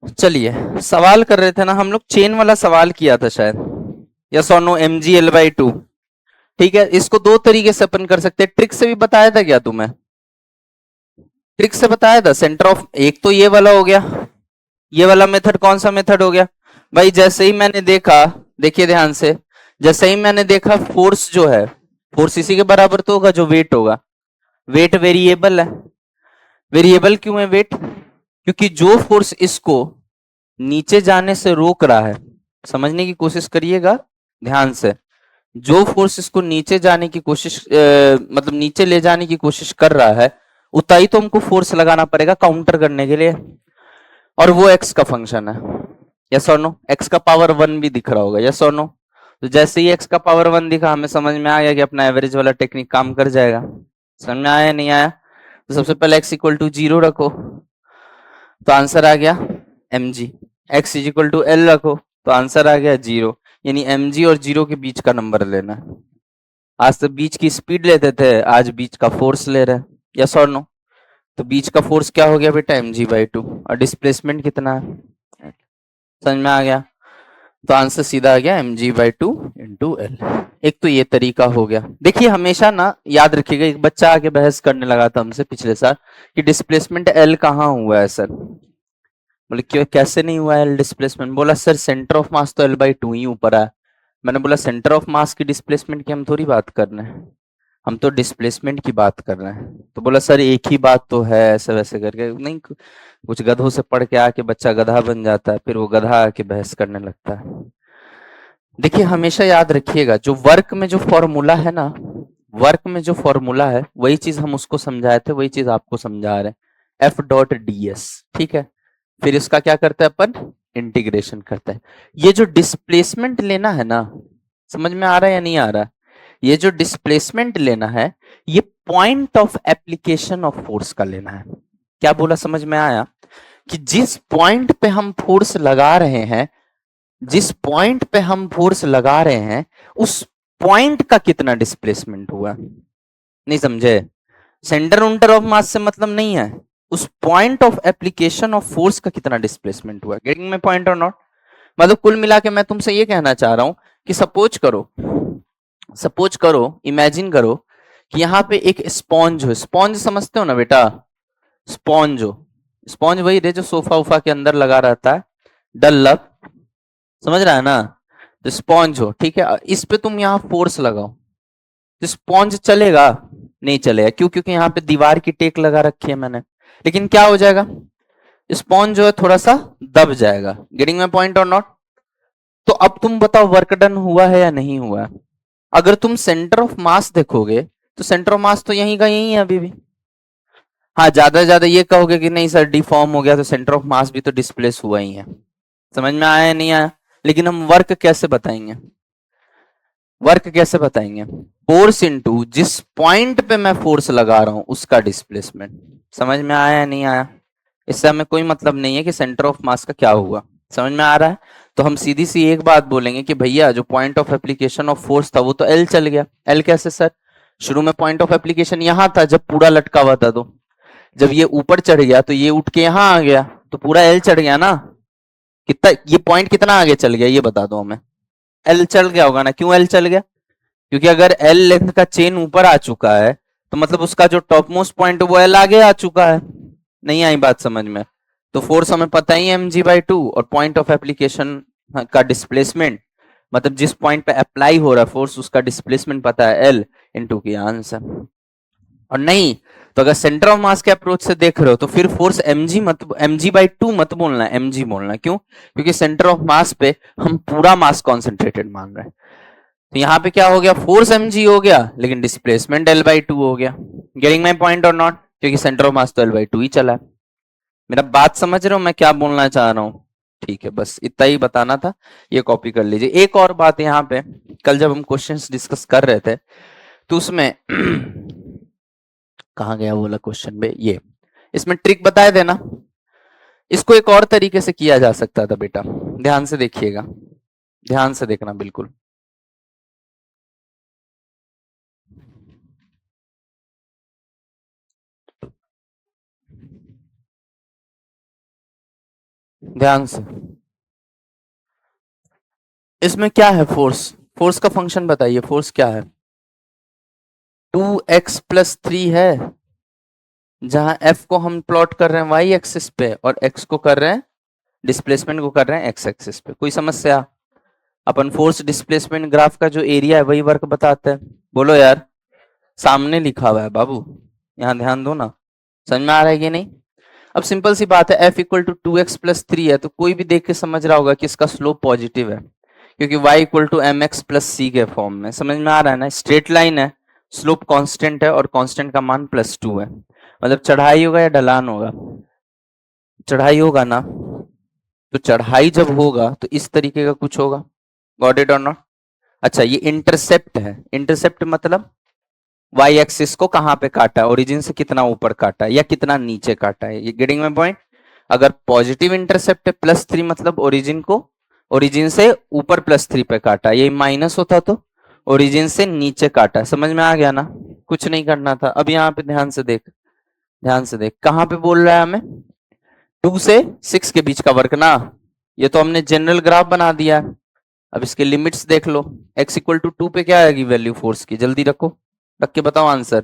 चलिए, सवाल कर रहे थे ना हम लोग, चेन वाला सवाल किया था शायद। यस और no, M G L by two. ठीक है, इसको दो तरीके से अपन कर सकते हैं। ट्रिक से भी बताया था क्या तुम्हें? ट्रिक से बताया था। सेंटर ऑफ, एक तो ये वाला हो गया। ये वाला मेथड कौन सा मेथड हो गया भाई? जैसे ही मैंने देखा, देखिए ध्यान से, जैसे ही मैंने देखा फोर्स जो है, फोर्स इसी के बराबर तो होगा जो वेट होगा। वेट वेरिएबल है। वेरिएबल क्यों है वेट? क्योंकि जो फोर्स इसको नीचे जाने से रोक रहा है, समझने की कोशिश करिएगा ध्यान से। जो फोर्स इसको नीचे जाने की कोशिश मतलब नीचे ले जाने की कोशिश कर रहा है, उतना ही तो हमको फोर्स लगाना पड़ेगा काउंटर करने के लिए। और वो एक्स का फंक्शन है। यस और नो? एक्स का पावर वन भी दिख रहा होगा। यस और नो? तो जैसे ही एक्स का पावर वन दिखा, हमें समझ में आ गया कि अपना एवरेज वाला टेक्निक काम कर जाएगा। समझ में आया नहीं आया? तो सबसे पहले एक्स इक्वल टू जीरो रखो, तो आंसर आ गया M G. X is equal to L रखो, तो आंसर आ गया जीरो। यानी एम जी और जीरो के बीच का नंबर लेना है। आज तो बीच की स्पीड लेते थे, आज बीच का फोर्स ले रहे हैं। यस और नो? तो बीच का फोर्स क्या हो गया बेटा? M G by two. और डिस्प्लेसमेंट कितना है? समझ में आ गया? तो आंसर सीधा आ गया M G by two into L. एक तो ये तरीका हो गया। देखिए हमेशा ना याद रखिएगा, एक बच्चा आके बहस करने लगा था हमसे पिछले साल कि डिस्प्लेसमेंट एल कहाँ हुआ है सर। बोले क्यों, कैसे नहीं हुआ एल डिस्प्लेसमेंट? बोला सर सेंटर ऑफ मास तो एल बाई टू ही ऊपर है। मैंने बोला सेंटर ऑफ मास की डिस्प्लेसमेंट की हम थोड़ी बात कर रहे हैं, हम तो डिस्प्लेसमेंट की बात कर रहे हैं। तो बोला सर एक ही बात तो है, ऐसे वैसे करके नहीं। कुछ गधों से पढ़ के आके बच्चा गधा बन जाता है, फिर वो गधा आके बहस करने लगता है। देखिए हमेशा याद रखिएगा, जो वर्क में जो फॉर्मूला है ना, वर्क में जो फॉर्मूला है वही चीज हम उसको समझाए थे, वही चीज आपको समझा रहे हैं। एफ डॉट डी एस, ठीक है। फिर इसका क्या करते हैं अपन? इंटीग्रेशन करते हैं। ये जो डिस्प्लेसमेंट लेना है ना, समझ में आ रहा है या नहीं आ रहा? ये जो डिस्प्लेसमेंट लेना है, ये point of application of force का लेना है। क्या बोला, समझ में आया? कि जिस पॉइंट पे हम फोर्स लगा रहे हैं, जिस पॉइंट पे हम फोर्स लगा रहे हैं, उस पॉइंट का कितना डिस्प्लेसमेंट हुआ। नहीं समझे? सेंटर उंटर ऑफ मास से मतलब नहीं है, उस point of application of force का कितना डिस्प्लेसमेंट हुआ। गेटिंग माय पॉइंट और नॉट? मतलब कुल मिला के मैं तुमसे ये कहना चाह रहा हूं कि सपोज करो, सपोज करो, इमेजिन करो कि यहां पे एक स्पॉन्ज हो। स्पॉन्ज समझते हो ना बेटा? स्पॉन्ज हो, स्पॉन्ज वही रे जो सोफा उफा के अंदर लगा रहता है, डल्लप, समझ रहा है ना? तो स्पॉन्ज हो, ठीक है। इस पे तुम यहाँ फोर्स लगाओ, तो स्पॉन्ज चलेगा? नहीं चलेगा। क्यों? क्योंकि यहाँ पे दीवार की टेक लगा रखी है मैंने। लेकिन क्या हो जाएगा, स्पॉन्ज जो है थोड़ा सा दब जाएगा। गेटिंग माई पॉइंट और नॉट? तो अब तुम बताओ वर्क डन हुआ है या नहीं हुआ? अगर तुम सेंटर ऑफ मास देखोगे, तो सेंटर ऑफ मास तो यहीं का यहीं है अभी भी। हाँ, ज्यादा से ज्यादा ये कहोगे कि नहीं सर डिफॉर्म हो गया, तो सेंटर ऑफ मास भी तो डिस्प्लेस हुआ ही है। समझ में आया या नहीं आया? लेकिन हम वर्क कैसे बताएंगे? वर्क कैसे बताएंगे? फोर्स इनटू जिस पॉइंट पे मैं फोर्स लगा रहा हूं उसका डिस्प्लेसमेंट। समझ में आया या नहीं आया? इससे हमें कोई मतलब नहीं है कि सेंटर ऑफ मास का क्या हुआ। समझ में आ रहा है? तो हम सीधी सी एक बात बोलेंगे कि भैया जो point of application of force था वो तो एल चल गया। एल कैसे सर? शुरू में पॉइंट ऑफ एप्लीकेशन यहां था जब पूरा लटका हुआ था, तो जब ये ऊपर चढ़ गया तो ये उठ के यहां आ गया, तो पूरा एल चढ़ गया ना। कितना ये पॉइंट कितना आगे चल गया ये बता दो हमें। एल चल गया होगा ना? क्यों एल चल गया? क्योंकि अगर एल लेंथ का चेन ऊपर आ चुका है, तो मतलब उसका जो टॉप मोस्ट पॉइंट है वो एल आगे आ चुका है। नहीं आई बात समझ में? तो फोर्स हमें पता ही है एम जी बाई टू, और पॉइंट ऑफ एप्लीकेशन का डिस्प्लेसमेंट, मतलब जिस पॉइंट पे अप्लाई हो रहा है फोर्स उसका डिस्प्लेसमेंट पता है एल। इनटू की आंसर। और नहीं, तो अगर सेंटर ऑफ मास के अप्रोच से देख रहे हो तो फिर फोर्स mg मत, mg बाई टू मत बोलना, mg बोलना। क्यों? क्योंकि सेंटर ऑफ मास पे हम पूरा मास कॉन्सेंट्रेटेड मान रहे हैं। तो यहाँ पे क्या हो गया, फोर्स mg हो गया लेकिन डिस्प्लेसमेंट l बाई टू हो गया। गेटिंग माई पॉइंट और नॉट? क्योंकि सेंटर ऑफ मास तो l बाई टू ही चला है। मेरा बात समझ रहे हो मैं क्या बोलना चाह रहा हूँ? ठीक है, बस इतना ही बताना था। ये कॉपी कर लीजिए। एक और बात यहाँ पे, कल जब हम क्वेश्चंस डिस्कस कर रहे थे तो उसमें कहाँ गया बोला क्वेश्चन में, ये इसमें ट्रिक बताए थे ना। इसको एक और तरीके से किया जा सकता था बेटा, ध्यान से देखिएगा, ध्यान से देखना बिल्कुल। ध्यान से, इसमें क्या है? फोर्स, फोर्स का फंक्शन बताइए, फोर्स क्या है? 2x+3 है, जहां f को हम प्लॉट कर रहे हैं y एक्सिस पे और x को कर रहे हैं, डिस्प्लेसमेंट को कर रहे हैं x एक्सिस पे। कोई समस्या? अपन फोर्स डिस्प्लेसमेंट ग्राफ का जो एरिया है वही वर्क बताते हैं। बोलो यार, सामने लिखा हुआ है बाबू, यहाँ ध्यान दो ना। समझ में आ रहा है कि नहीं? अब सिंपल सी बात है, f इक्वल टू 2x+3 है, तो कोई भी देख के समझ रहा होगा कि इसका स्लोप पॉजिटिव है, क्योंकि y इक्वल टू mx+c के फॉर्म में। समझ में आ रहा है ना? स्ट्रेट लाइन है, स्लोप कांस्टेंट है और कांस्टेंट का मान +2 है, मतलब चढ़ाई होगा या ढलान होगा? चढ़ाई होगा ना? तो चढ़ाई जब होगा तो इस तरीके का कुछ होगा। गॉट इट और नॉट? अच्छा, ये इंटरसेप्ट है। इंटरसेप्ट मतलब वाई एक्सिस को कहां पे काटा है, ओरिजिन से कितना ऊपर काटा है या कितना नीचे काटा है। ये गेटिंग माय पॉइंट? अगर पॉजिटिव इंटरसेप्ट है +3 मतलब ओरिजिन को, ओरिजिन से ऊपर +3 पे काटा, ये माइनस होता तो ओरिजिन से नीचे काटा। समझ में आ गया ना? कुछ नहीं करना था। अब यहाँ पे ध्यान से देख, ध्यान से देख, कहां पे बोल रहा है हमें? 2 से 6 के बीच का वर्क ना। ये तो हमने जनरल ग्राफ बना दिया है। अब इसके लिमिट्स देख लो। x इक्वल टू 2 पे क्या आएगी वैल्यू फोर्स की? जल्दी रखो, रख के बताओ आंसर।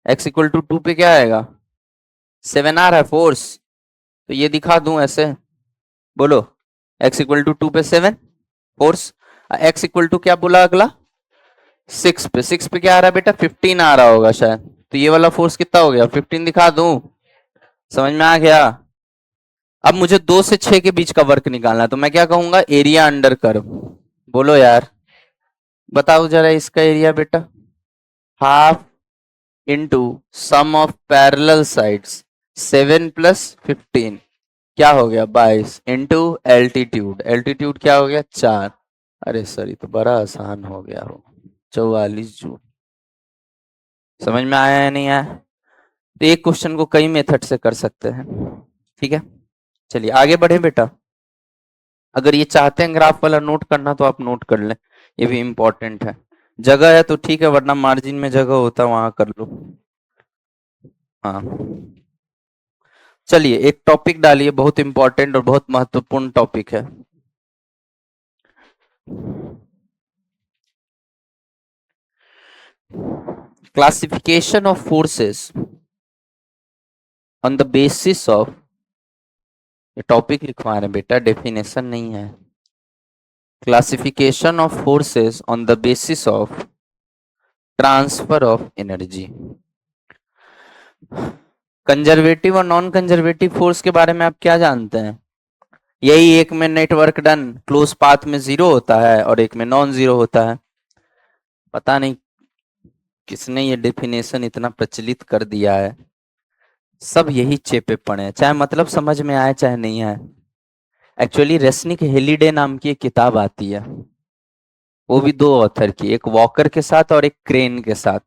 x इक्वल टू 2 पे क्या आएगा? 7 आ रहा है फोर्स, तो ये दिखा दूं ऐसे? बोलो, x इक्वल टू 2 पे 7 फोर्स। x इक्वल टू क्या बोला अगला? 6 पे। 6 पे क्या आ रहा है बेटा? 15 आ रहा होगा शायद। तो ये वाला फोर्स कितना हो गया? 15 दिखा दूं? समझ में आ गया? अब मुझे 2 से 6 के बीच का वर्क निकालना है, तो मैं क्या कहूंगा? Area under curve. बोलो यार, बताओ जरा इसका एरिया बेटा। Half into sum of parallel sides, 7 + 15 क्या हो गया? 22 इंटू एल्टीट्यूड। एल्टीट्यूड क्या हो गया? 4। अरे सर, ये तो बड़ा आसान हो गया हो। 44 जूल। समझ में आया या नहीं आया? तो एक क्वेश्चन को कई मेथड से कर सकते हैं। ठीक है, चलिए आगे बढ़े बेटा। अगर ये चाहते हैं ग्राफ वाला नोट करना तो आप नोट कर लें, ये भी इंपॉर्टेंट है। जगह है तो ठीक है, वरना मार्जिन में जगह होता है वहां कर लो। हाँ, चलिए एक टॉपिक डालिए, बहुत इंपॉर्टेंट और बहुत महत्वपूर्ण टॉपिक है। Classification of forces on the basis of, ये टॉपिक लिखवा रहे हैं बेटा, डेफिनेशन नहीं है। Classification of forces on the basis of transfer of energy. Conservative और नॉन कंजर्वेटिव फोर्स के बारे में आप क्या जानते हैं? यही, एक में नेटवर्क डन क्लोज पाथ में 0 होता है और एक में नॉन 0 होता है। पता नहीं किसने ये डेफिनेशन इतना प्रचलित कर दिया है, सब यही चेपे पड़े हैं, चाहे मतलब समझ में आए चाहे नहीं आए। एक्चुअली रेसनिक हेलिडे नाम की एक किताब आती है, वो भी 2 ऑथर की, एक वॉकर के साथ और एक क्रेन के साथ।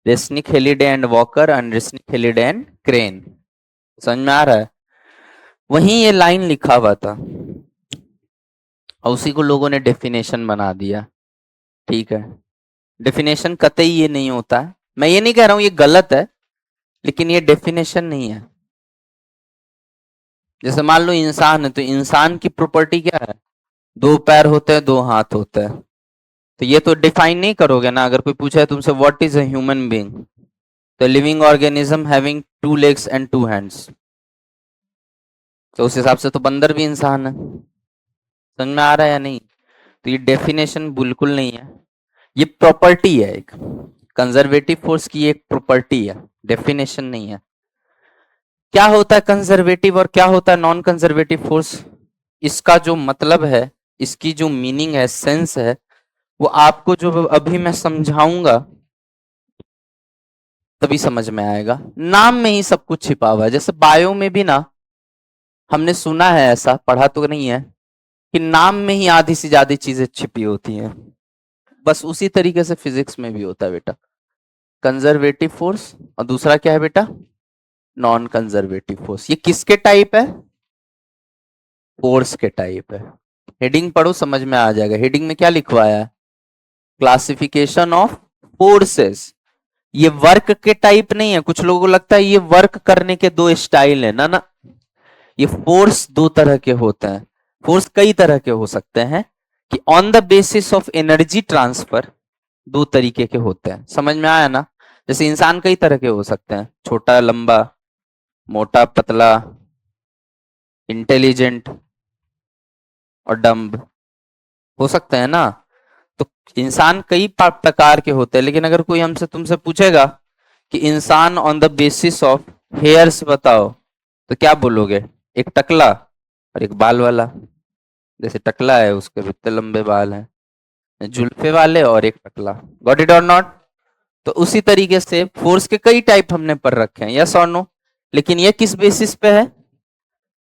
Resnick Halliday and Walker and Resnick Halliday and Krane. समझ में आ रहा है? वहीं ये लाइन लिखा हुआ था और उसी को लोगों ने डेफिनेशन बना दिया। ठीक है, डेफिनेशन कतई ये नहीं होता है, मैं ये नहीं कह रहा हूं ये गलत है, लेकिन ये डेफिनेशन नहीं है। जैसे मान लो इंसान है, तो इंसान की प्रॉपर्टी क्या है? 2 पैर होते हैं, 2 हाथ होते हैं। तो ये तो डिफाइन नहीं करोगे ना। अगर कोई पूछे तुमसे what is a human being, तो living organism having 2 legs and 2 hands. तो उस हिसाब से तो बंदर भी इंसान है। समझ में आ रहा है या नहीं? तो ये डेफिनेशन बिल्कुल नहीं है, ये प्रॉपर्टी है एक। कंजर्वेटिव फोर्स की एक प्रॉपर्टी है, डेफिनेशन नहीं है। क्या होता है कंजर्वेटिव और क्या होता है नॉन कंजर्वेटिव फोर्स, इसका जो मतलब है, इसकी जो मीनिंग है, सेंस है, वो आपको जो अभी मैं समझाऊंगा तभी समझ में आएगा। नाम में ही सब कुछ छिपा हुआ है। जैसे बायो में भी ना, हमने सुना है, ऐसा पढ़ा तो नहीं है, कि नाम में ही आधी से ज्यादा चीजें छिपी होती हैं। बस उसी तरीके से फिजिक्स में भी होता है बेटा। कंजर्वेटिव फोर्स और दूसरा क्या है बेटा? Non conservative force. ये किसके टाइप है? फोर्स के टाइप है। हेडिंग पढ़ो, समझ में आ जाएगा। हेडिंग में क्या लिखवाया है? Classification of forces. ये वर्क के टाइप नहीं है। कुछ लोगों को लगता है ये वर्क करने के 2 स्टाइल है, ना ना, ये फोर्स दो तरह के होते हैं, फोर्स कई तरह के हो सकते हैं कि on the basis of energy transfer दो तरीके के होते हैं। समझ में आया ना? जैसे इंसान कई तरह के हो सकते हैं, छोटा लंबा, मोटा पतला, इंटेलिजेंट और डम्ब, हो सकते हैं ना? तो इंसान कई प्रकार के होते हैं, लेकिन अगर कोई हमसे तुमसे पूछेगा कि इंसान on the basis of hairs बताओ, तो क्या बोलोगे? एक टकला और एक बाल वाला। जैसे टकला है उसके इतने लंबे बाल हैं, जुल्फे वाले, और एक टकला। गॉट इट और नॉट? तो उसी तरीके से फोर्स के कई टाइप हमने पढ़ रखे हैं, यस और नो। लेकिन ये किस बेसिस पे है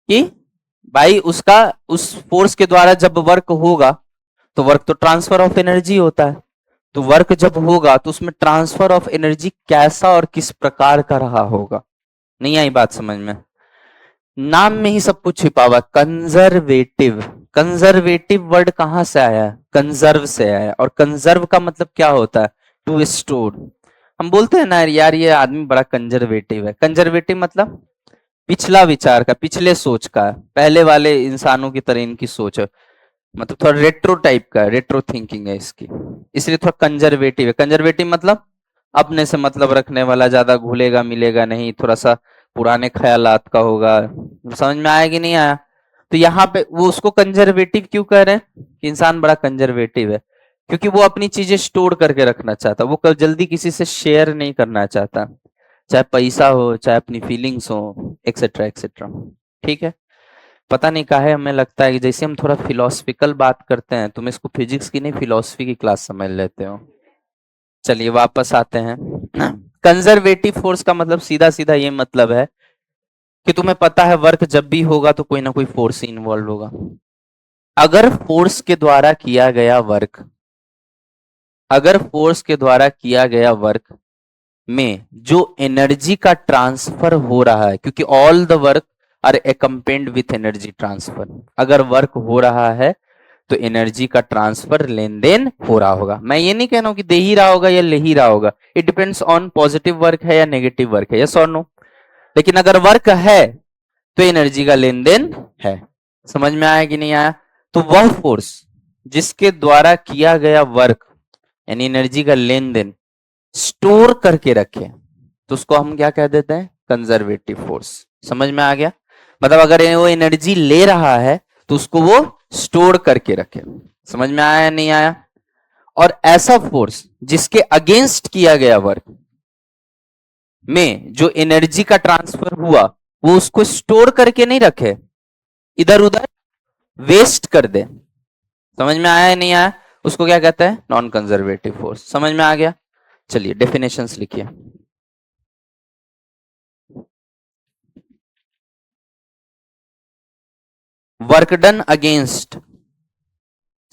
कि भाई उसका, उस फोर्स के द्वारा जब वर्क होगा तो वर्क तो ट्रांसफर ऑफ एनर्जी होता है, तो वर्क जब होगा तो उसमें ट्रांसफर ऑफ एनर्जी कैसा और किस प्रकार का रहा होगा। नहीं आई बात समझ में? नाम में ही सब कुछ छिपा हुआ। कंजर्वेटिव, कंजर्वेटिव वर्ड कहां से आया है? कंजर्व से आया है। और कंजर्व का मतलब क्या होता है? To store. हम बोलते हैं ना यार ये आदमी बड़ा कंजर्वेटिव है। कंजर्वेटिव मतलब पिछला विचार का, पिछले सोच का, पहले वाले इंसानों की तरह इनकी सोच है, मतलब थोड़ा रेट्रो टाइप का, रेट्रो थिंकिंग है इसकी, इसलिए थोड़ा कंजर्वेटिव है। कंजर्वेटिव मतलब अपने से मतलब रखने वाला, ज्यादा घुलेगा मिलेगा नहीं, थोड़ा सा पुराने ख्यालात का होगा। समझ में आया कि नहीं आया? तो यहाँ पे वो उसको कंजर्वेटिव क्यों कह रहे हैं कि इंसान बड़ा कंजर्वेटिव है? क्योंकि वो अपनी चीजें स्टोर करके रखना चाहता, वो जल्दी किसी से शेयर नहीं करना चाहता, चाहे पैसा हो, चाहे अपनी फीलिंग्स हो, एक्सेट्रा एक्सेट्रा। ठीक है? पता नहीं काहे हमें लगता है कि जैसे हम थोड़ा फिलोसफिकल बात करते हैं, तुम इसको फिजिक्स की नहीं फिलोसफी की क्लास समझ लेते हो। चलिए वापस आते हैं। कंजर्वेटिव फोर्स का मतलब सीधा सीधा ये मतलब है कि तुम्हें पता है वर्क जब भी होगा तो कोई ना कोई फोर्स इन्वॉल्व होगा। अगर फोर्स के द्वारा किया गया वर्क, अगर फोर्स के द्वारा किया गया वर्क में जो एनर्जी का ट्रांसफर हो रहा है, क्योंकि all the work are accompanied with energy transfer, अगर वर्क हो रहा है तो एनर्जी का ट्रांसफर, लेन देन हो रहा होगा। मैं ये नहीं कह रहा हूं कि दे ही रहा होगा या ले ही रहा होगा, it depends on positive work है या नेगेटिव वर्क है, यस और नो। लेकिन अगर वर्क है तो एनर्जी का लेन देन है। समझ में आया कि नहीं आया? तो वह फोर्स जिसके द्वारा किया गया वर्क यानी एनर्जी का लेन देन स्टोर करके रखे, तो उसको हम क्या कह देते हैं? Conservative force. समझ में आ गया? मतलब अगर वो एनर्जी ले रहा है तो उसको वो स्टोर करके रखे। समझ में आया या नहीं आया? और ऐसा फोर्स जिसके अगेंस्ट किया गया वर्क में जो एनर्जी का ट्रांसफर हुआ, वो उसको स्टोर करके नहीं रखे, इधर उधर वेस्ट कर दे। समझ में आया या नहीं आया? उसको क्या कहते हैं? Non conservative force. समझ में आ गया? चलिए डेफिनेशंस लिखिए। Work done against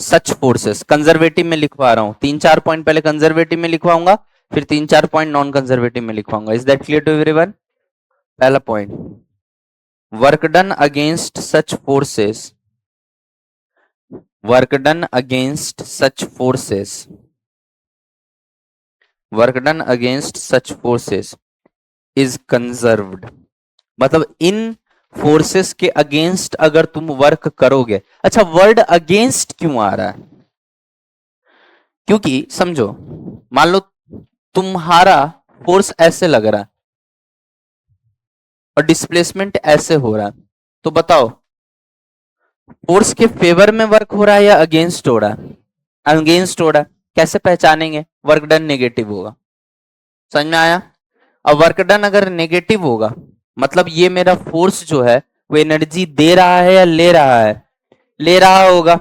such forces, conservative में लिखवा रहा हूं, 3-4 पॉइंट पहले कंजर्वेटिव में लिखवाऊंगा, फिर 3-4 पॉइंट नॉन कंजर्वेटिव में लिखवाऊंगा। Is that clear to everyone? पहला point, work done against such forces, work done against such forces, work done against such forces is conserved. मतलब इन फोर्सेस के अगेंस्ट अगर तुम वर्क करोगे। अच्छा, वर्ड अगेंस्ट क्यों आ रहा है? क्योंकि समझो, मान लो तुम्हारा फोर्स ऐसे लग रहा है और डिस्प्लेसमेंट ऐसे हो रहा है, तो बताओ फोर्स के फेवर में वर्क हो रहा है या अगेंस्ट हो रहा है? अगेंस्ट हो रहा है। कैसे पहचानेंगे? वर्क डन नेगेटिव होगा। समझ में आया? अब वर्क डन अगर नेगेटिव होगा मतलब ये मेरा फोर्स जो है वो एनर्जी दे रहा है या ले रहा है? ले रहा होगा,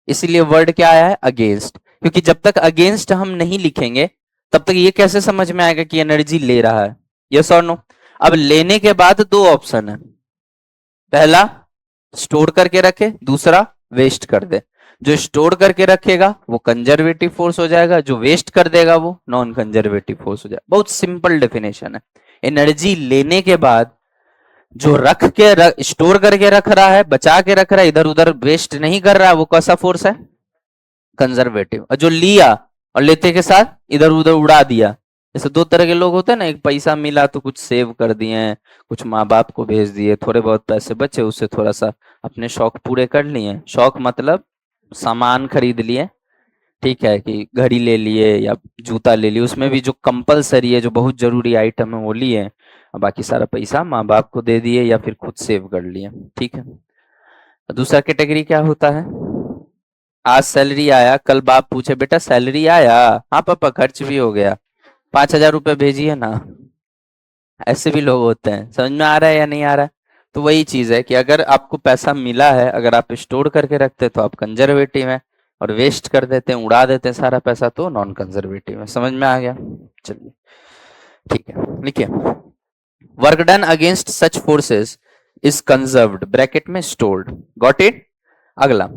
इसीलिए वर्ड क्या आया है? अगेंस्ट। क्योंकि जब तक अगेंस्ट हम नहीं लिखेंगे तब तक ये कैसे समझ में आएगा कि एनर्जी ले रहा है? यस और नो? अब लेने के बाद दो ऑप्शन है, पहला स्टोर करके रखे, दूसरा वेस्ट कर दे। जो स्टोर करके रखेगा वो कंजर्वेटिव फोर्स हो जाएगा, जो वेस्ट कर देगा वो नॉन कंजर्वेटिव फोर्स हो जाएगा। बहुत सिंपल डेफिनेशन है। एनर्जी लेने के बाद जो स्टोर करके रख रहा है, बचा के रख रहा है, इधर उधर वेस्ट नहीं कर रहा है, वो कैसा फोर्स है? कंजर्वेटिव। और जो लिया और लेते के साथ इधर उधर उड़ा दिया, जैसे दो तरह के लोग होते हैं ना, एक पैसा मिला तो कुछ सेव कर दिए, कुछ माँ बाप को भेज दिए, थोड़े बहुत पैसे बचे उससे थोड़ा सा अपने शौक पूरे कर लिए। शौक मतलब सामान खरीद लिए, ठीक है, कि घड़ी ले लिए या जूता ले लिए, उसमें भी जो कंपलसरी है, जो बहुत जरूरी आइटम है वो लिए, और बाकी सारा पैसा माँ बाप को दे दिए या फिर खुद सेव कर लिए, ठीक है। दूसरा कैटेगरी क्या होता है, आज सैलरी आया, कल बाप पूछे बेटा सैलरी आया, हाँ पापा खर्च भी हो गया, 5,000 रुपये भेजिए ना। ऐसे भी लोग होते हैं, समझ में आ रहा है या नहीं आ रहा है? तो वही चीज है कि अगर आपको पैसा मिला है, अगर आप स्टोर करके रखते तो आप कंजर्वेटिव हैं, और वेस्ट कर देते हैं, उड़ा देते हैं सारा पैसा, तो नॉन कंजर्वेटिव है। समझ में आ गया? चलिए ठीक है, लिखिए, work done against such forces is conserved, bracket में स्टोर्ड। Got it? अगला,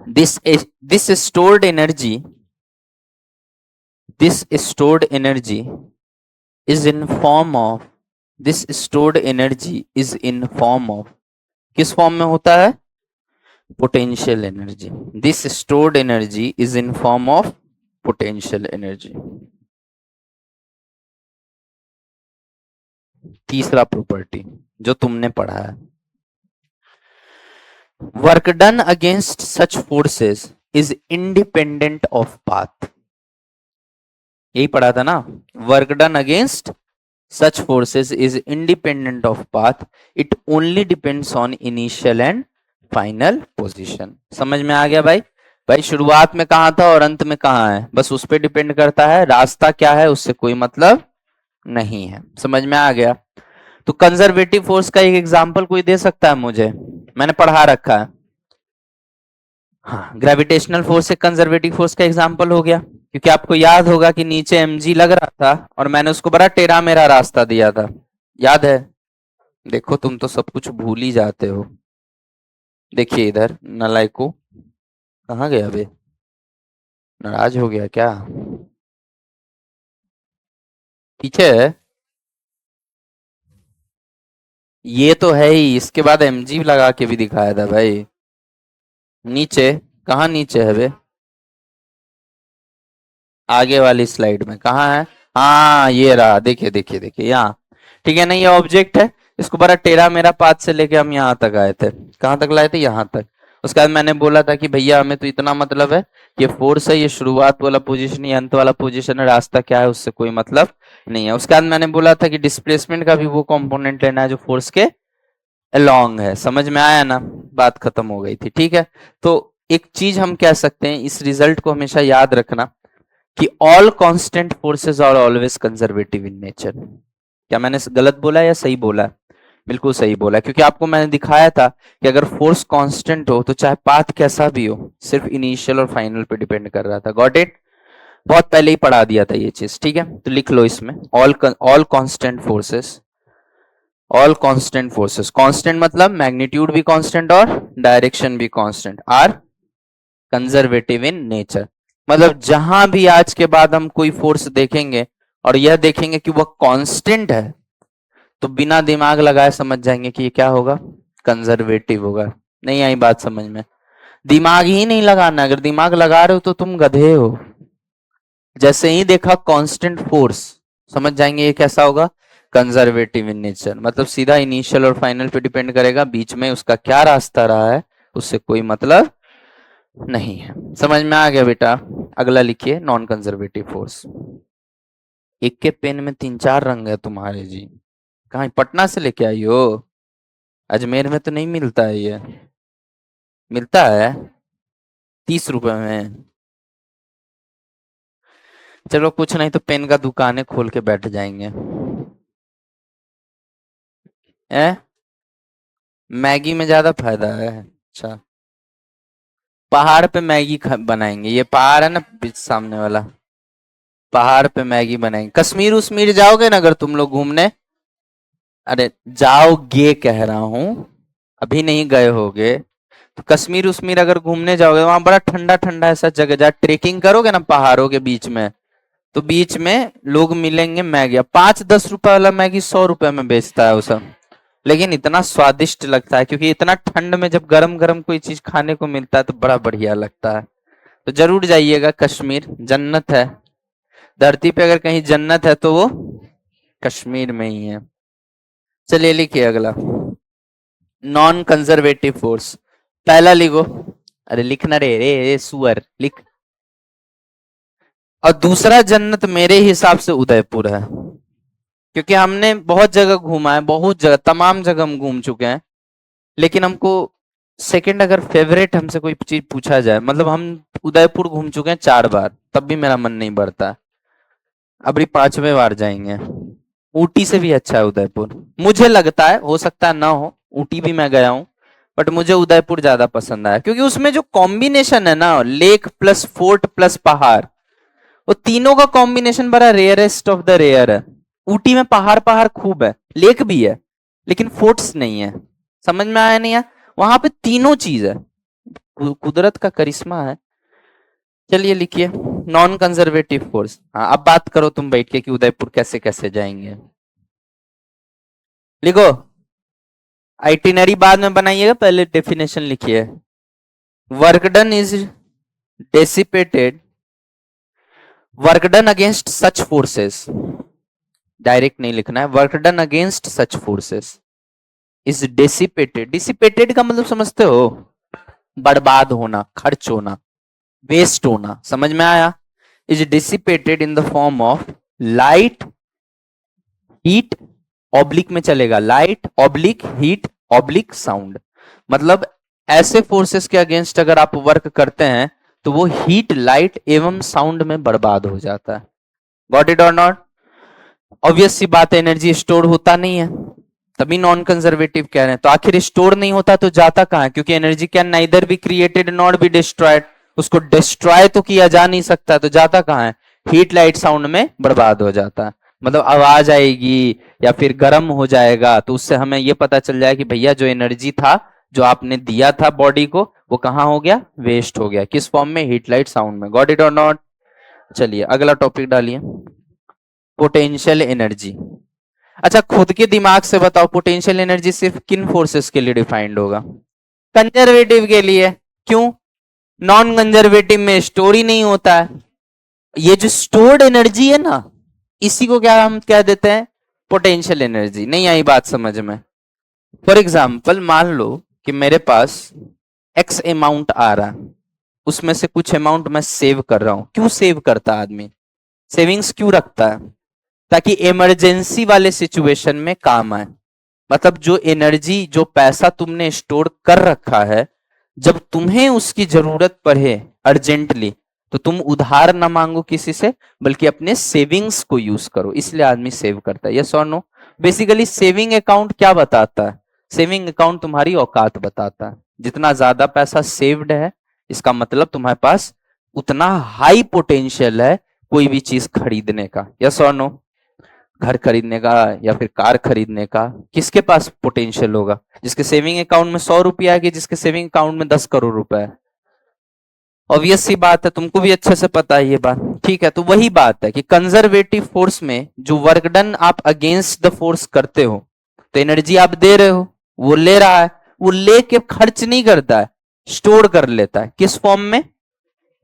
this stored energy, this stored energy is in form of, this stored energy is in form of, किस फॉर्म में होता है? Potential energy. This stored energy is in form of potential energy. तीसरा property जो तुमने पढ़ा है, work done against such forces is independent of path. यही पढ़ा था ना, work done against such forces is independent of path, it only depends on initial and final position। समझ में आ गया भाई? भाई शुरुआत में कहां था और अंत में कहां है, बस उस पर डिपेंड करता है, रास्ता क्या है उससे कोई मतलब नहीं है। समझ में आ गया? तो कंजर्वेटिव फोर्स का एक एग्जांपल कोई दे सकता है मुझे? मैंने पढ़ा रखा है। हाँ, ग्रेविटेशनल फोर्स एक कंजर्वेटिव फोर्स का एग्जांपल हो गया, क्योंकि आपको याद होगा कि नीचे mg लग रहा था और मैंने उसको बड़ा टेढ़ा मेरा रास्ता दिया था, याद है? देखो तुम तो सब कुछ भूल ही जाते हो। देखिए इधर, नलायको कहाँ गया बे? नाराज हो गया क्या? पीछे है? ये तो है ही, इसके बाद mg लगा के भी दिखाया था भाई। नीचे? कहाँ नीचे है बे? आगे वाली स्लाइड में कहाँ है? हाँ ये रहा, देखिए देखिए देखिए यहाँ, ठीक है ना, ये ऑब्जेक्ट है, इसको बड़ा टेढ़ा मेरा पाथ से लेके हम यहाँ तक आए थे। कहाँ तक लाए थे? यहाँ तक। उसके बाद मैंने बोला था कि भैया हमें तो इतना मतलब है, ये फोर्स है, ये शुरुआत वाला पोजीशन, ये अंत वाला पोजीशन है, रास्ता क्या है उससे कोई मतलब नहीं है। उसके बाद मैंने बोला था कि डिस्प्लेसमेंट का भी वो कंपोनेंट लेना है जो फोर्स के अलोंग है। समझ में आया ना? बात खत्म हो गई थी, ठीक है। तो एक चीज हम कह सकते हैं, इस रिजल्ट को हमेशा याद रखना कि all constant forces are always conservative in nature. क्या मैंने गलत बोला या सही बोला? बिल्कुल सही बोला, क्योंकि आपको मैंने दिखाया था कि अगर फोर्स कांस्टेंट हो तो चाहे पाथ कैसा भी हो, सिर्फ इनिशियल और फाइनल पे डिपेंड कर रहा था। Got it? बहुत पहले ही पढ़ा दिया था ये चीज, ठीक है। तो लिख लो इसमें, all constant forces, all constant forces, constant मतलब मैग्नीट्यूड भी कांस्टेंट और डायरेक्शन भी constant, are conservative in nature. मतलब जहां भी आज के बाद हम कोई फोर्स देखेंगे और यह देखेंगे कि वह कांस्टेंट है, तो बिना दिमाग लगाए समझ जाएंगे कि ये क्या होगा? कंजर्वेटिव होगा। नहीं आई बात समझ में? दिमाग ही नहीं लगाना, अगर दिमाग लगा रहे हो तो तुम गधे हो। जैसे ही देखा कांस्टेंट फोर्स, समझ जाएंगे ये कैसा होगा? Conservative in nature. मतलब सीधा इनिशियल और फाइनल पे डिपेंड करेगा, बीच में उसका क्या रास्ता रहा है उससे कोई मतलब नहीं है। समझ में आ गया बेटा? अगला लिखिए, नॉन कंजर्वेटिव फोर्स। एक के पेन में 3-4 रंग है तुम्हारे जी, कहाँ पटना से लेके आई हो? अजमेर में तो नहीं मिलता है ये। मिलता है 30 रुपए में। चलो कुछ नहीं तो पेन का दुकानें खोल के बैठ जाएंगे। मैगी में ज्यादा फायदा है? अच्छा, पहाड़ पे मैगी बनाएंगे, ये पहाड़ है ना बीच सामने वाला, पहाड़ पे मैगी बनाएंगे। कश्मीर उश्मीर जाओगे ना अगर तुम लोग घूमने, अरे जाओगे कह रहा हूँ, अभी नहीं गए होगे, तो कश्मीर उश्मीर अगर घूमने जाओगे, वहां बड़ा ठंडा ठंडा ऐसा जगह, जहाँ ट्रेकिंग करोगे ना पहाड़ों के बीच में, तो बीच में लोग मिलेंगे, मैगी 5-10 रुपए वाला मैगी 100 रुपए में बेचता है वो सब, लेकिन इतना स्वादिष्ट लगता है, क्योंकि इतना ठंड में जब गरम गरम कोई चीज खाने को मिलता है तो बड़ा बढ़िया लगता है। तो जरूर जाइएगा कश्मीर, जन्नत है धरती पे, अगर कहीं जन्नत है तो वो कश्मीर में ही है। चलिए लिखिए अगला, नॉन कंजर्वेटिव फोर्स। पहला लिखो, अरे लिखना रे सुअर लिख। और दूसरा जन्नत मेरे हिसाब से उदयपुर है, क्योंकि हमने बहुत जगह घूमा है, बहुत जगह, तमाम जगह हम घूम चुके हैं, लेकिन हमको सेकंड अगर फेवरेट हमसे कोई चीज पूछा जाए, मतलब हम उदयपुर घूम चुके हैं 4 बार, तब भी मेरा मन नहीं भरता। अब भी 5वें बार जाएंगे। ऊटी से भी अच्छा है उदयपुर, मुझे लगता है, हो सकता है ना हो, ऊटी भी मैं गया हूं, बट मुझे उदयपुर ज्यादा पसंद आया, क्योंकि उसमें जो कॉम्बिनेशन है ना, लेक प्लस फोर्ट प्लस पहाड़, वो तीनों का कॉम्बिनेशन बड़ा रेयरेस्ट ऑफ द रेयर है। ऊटी में पहाड़ पहाड़ खूब है, लेक भी है, लेकिन फोर्ट्स नहीं है। समझ में आया नहीं है? वहां पे तीनों चीज है, कुदरत का करिश्मा है। चलिए लिखिए, नॉन कंजर्वेटिव फोर्स। हाँ, अब बात करो तुम बैठ के कि उदयपुर कैसे कैसे जाएंगे। लिखो, आइटिनरी बाद में बनाइएगा, पहले डेफिनेशन लिखिए। Work done is dissipated, work done against such forces, direct नहीं लिखना है, work done against such forces is dissipated. Dissipated का मतलब समझते हो? बर्बाद होना, खर्च होना, वेस्ट होना। समझ में आया? Is dissipated in the form of light, heat, oblique में चलेगा, light oblique heat oblique sound. मतलब ऐसे फोर्सेस के अगेंस्ट अगर आप वर्क करते हैं तो वो हीट, लाइट एवं साउंड में बर्बाद हो जाता है। गॉट इट और नॉट? ऑब्वियस सी बात है, एनर्जी स्टोर होता नहीं है, तभी नॉन कंजर्वेटिव कह रहे हैं। तो आखिर स्टोर नहीं होता तो जाता कहां है? क्योंकि energy can neither be created not be destroyed, उसको डिस्ट्रॉय तो किया जा नहीं सकता, तो जाता कहां है? हीट, लाइट, साउंड में बर्बाद हो जाता है। मतलब आवाज आएगी या फिर गर्म हो जाएगा, तो उससे हमें यह पता चल जाए कि भैया जो एनर्जी था, जो आपने दिया था बॉडी को, वो कहां हो गया? वेस्ट हो गया। किस फॉर्म में? हीट, लाइट, साउंड में। गॉट इट और नॉट? चलिए अगला टॉपिक डालिए, पोटेंशियल एनर्जी। अच्छा, खुद के दिमाग से बताओ, पोटेंशियल एनर्जी सिर्फ किन फोर्सेस के लिए डिफाइंड होगा? कंजर्वेटिव के लिए। क्यों? नॉन कंजर्वेटिव में स्टोर ही नहीं होता है। ये जो स्टोर्ड एनर्जी है ना, इसी को क्या हम कह देते हैं? Potential energy. नहीं आई बात समझ में? फॉर एग्जाम्पल, मान लो कि मेरे पास एक्स अमाउंट आ रहा है, उसमें से कुछ अमाउंट मैं सेव कर रहा हूं। क्यों सेव करता आदमी? सेविंग्स क्यों रखता है? ताकि इमरजेंसी वाले सिचुएशन में काम आए। मतलब जो एनर्जी, जो पैसा तुमने स्टोर कर रखा है, जब तुम्हें उसकी जरूरत पड़े अर्जेंटली, तो तुम उधार ना मांगो किसी से, बल्कि अपने सेविंग्स को यूज करो। इसलिए आदमी सेव करता है। यस और नो? बेसिकली सेविंग अकाउंट क्या बताता है? सेविंग अकाउंट तुम्हारी औकात बताता है। जितना ज्यादा पैसा सेव्ड है, इसका मतलब तुम्हारे पास उतना हाई पोटेंशियल है कोई भी चीज खरीदने का। यस और नो? घर खरीदने का या फिर कार खरीदने का। किसके पास पोटेंशियल होगा? जिसके सेविंग अकाउंट में 100 रुपया है, कि जिसके सेविंग अकाउंट में 10 करोड़ रुपए है। ऑब्वियस सी बात है, तुमको भी अच्छे से पता है ये बात। ठीक है, तो वही बात है कि कंजर्वेटिव फोर्स में जो वर्क डन आप अगेंस्ट द फोर्स करते हो, तो एनर्जी आप दे रहे हो, वो ले रहा है, वो लेके खर्च नहीं करता है, स्टोर कर लेता है। किस फॉर्म में?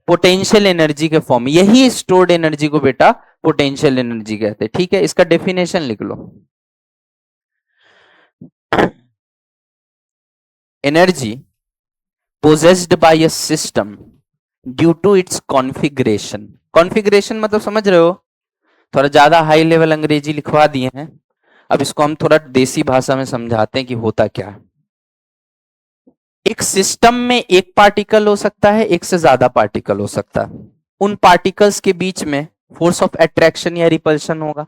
पोटेंशियल एनर्जी के फॉर्म में। यही स्टोर्ड एनर्जी को बेटा पोटेंशियल एनर्जी कहते हैं। ठीक है, इसका डेफिनेशन लिख लो। Energy possessed by a system due to its configuration। Configuration मतलब समझ रहे हो? थोड़ा ज्यादा हाई लेवल अंग्रेजी लिखवा दिए हैं, अब इसको हम थोड़ा देसी भाषा में समझाते हैं कि होता क्या है। एक सिस्टम में एक पार्टिकल हो सकता है, एक से ज्यादा पार्टिकल हो सकता है। उन पार्टिकल्स के बीच में फोर्स ऑफ अट्रैक्शन या रिपल्शन होगा।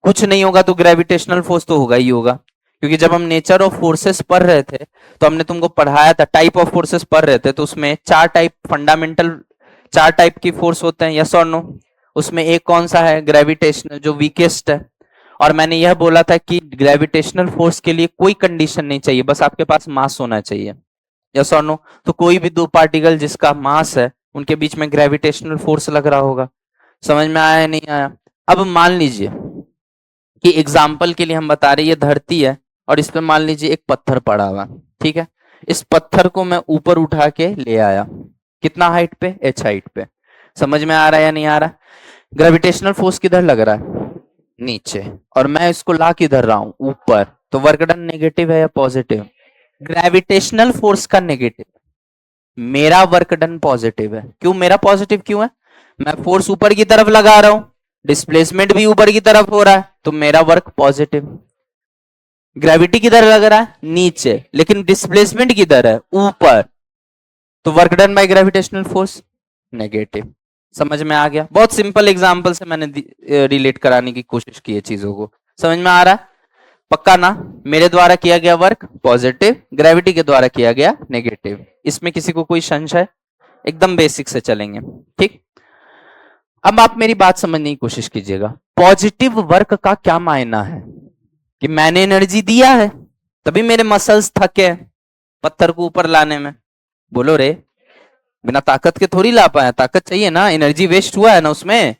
कुछ नहीं होगा तो ग्रेविटेशनल फोर्स तो होगा ही होगा, क्योंकि जब हम नेचर ऑफ फोर्सेस पढ़ रहे थे तो हमने तुमको पढ़ाया था, टाइप ऑफ फोर्सेस पढ़ रहे थे, तो उसमें 4 टाइप फंडामेंटल, 4 टाइप की फोर्स होते हैं। यस और नो? उसमें एक कौन सा है? ग्रेविटेशनल, जो वीकेस्ट है। और मैंने यह बोला था कि ग्रेविटेशनल फोर्स के लिए कोई कंडीशन नहीं चाहिए, बस आपके पास मास होना चाहिए। यस और नो? तो कोई भी 2 पार्टिकल जिसका मास है, उनके बीच में ग्रेविटेशनल फोर्स लग रहा होगा। समझ में आया नहीं आया? अब मान लीजिए कि एग्जाम्पल के लिए हम बता रहे, ये धरती है और इस पे मान लीजिए एक पत्थर पड़ा हुआ। ठीक है, इस पत्थर को मैं ऊपर उठा के ले आया, कितना हाइट पे? h हाइट पे। समझ में आ रहा है या नहीं आ रहा? ग्रेविटेशनल फोर्स किधर लग रहा है? नीचे, और मैं इसको ला किधर रहा हूं? ऊपर। तो वर्क डन नेगेटिव है या पॉजिटिव? ग्रेविटेशनल फोर्स का नेगेटिव, मेरा वर्क डन पॉजिटिव है। क्यों मेरा पॉजिटिव क्यों है? मैं फोर्स ऊपर की तरफ लगा रहा हूं, डिस्प्लेसमेंट भी ऊपर की तरफ हो रहा है, तो मेरा वर्क पॉजिटिव। ग्रेविटी किधर लग रहा है? नीचे, लेकिन डिस्प्लेसमेंट किधर है? ऊपर, तो work done by gravitational force negative. समझ में आ गया? बहुत सिंपल एग्जांपल से मैंने रिलेट कराने की कोशिश की है चीजों को। समझ में आ रहा है? पक्का ना? मेरे द्वारा किया गया वर्क पॉजिटिव, ग्रेविटी के द्वारा किया गया नेगेटिव। इसमें किसी को कोई संशय? एकदम बेसिक से चलेंगे, ठीक। अब आप मेरी बात समझने की कोशिश कीजिएगा। पॉजिटिव वर्क का क्या मायना है? कि मैंने एनर्जी दिया है, तभी मेरे मसल्स थके हैं पत्थर को ऊपर लाने में। बोलो रे, बिना ताकत के थोड़ी ला पाए, ताकत चाहिए ना, एनर्जी वेस्ट हुआ है ना उसमें।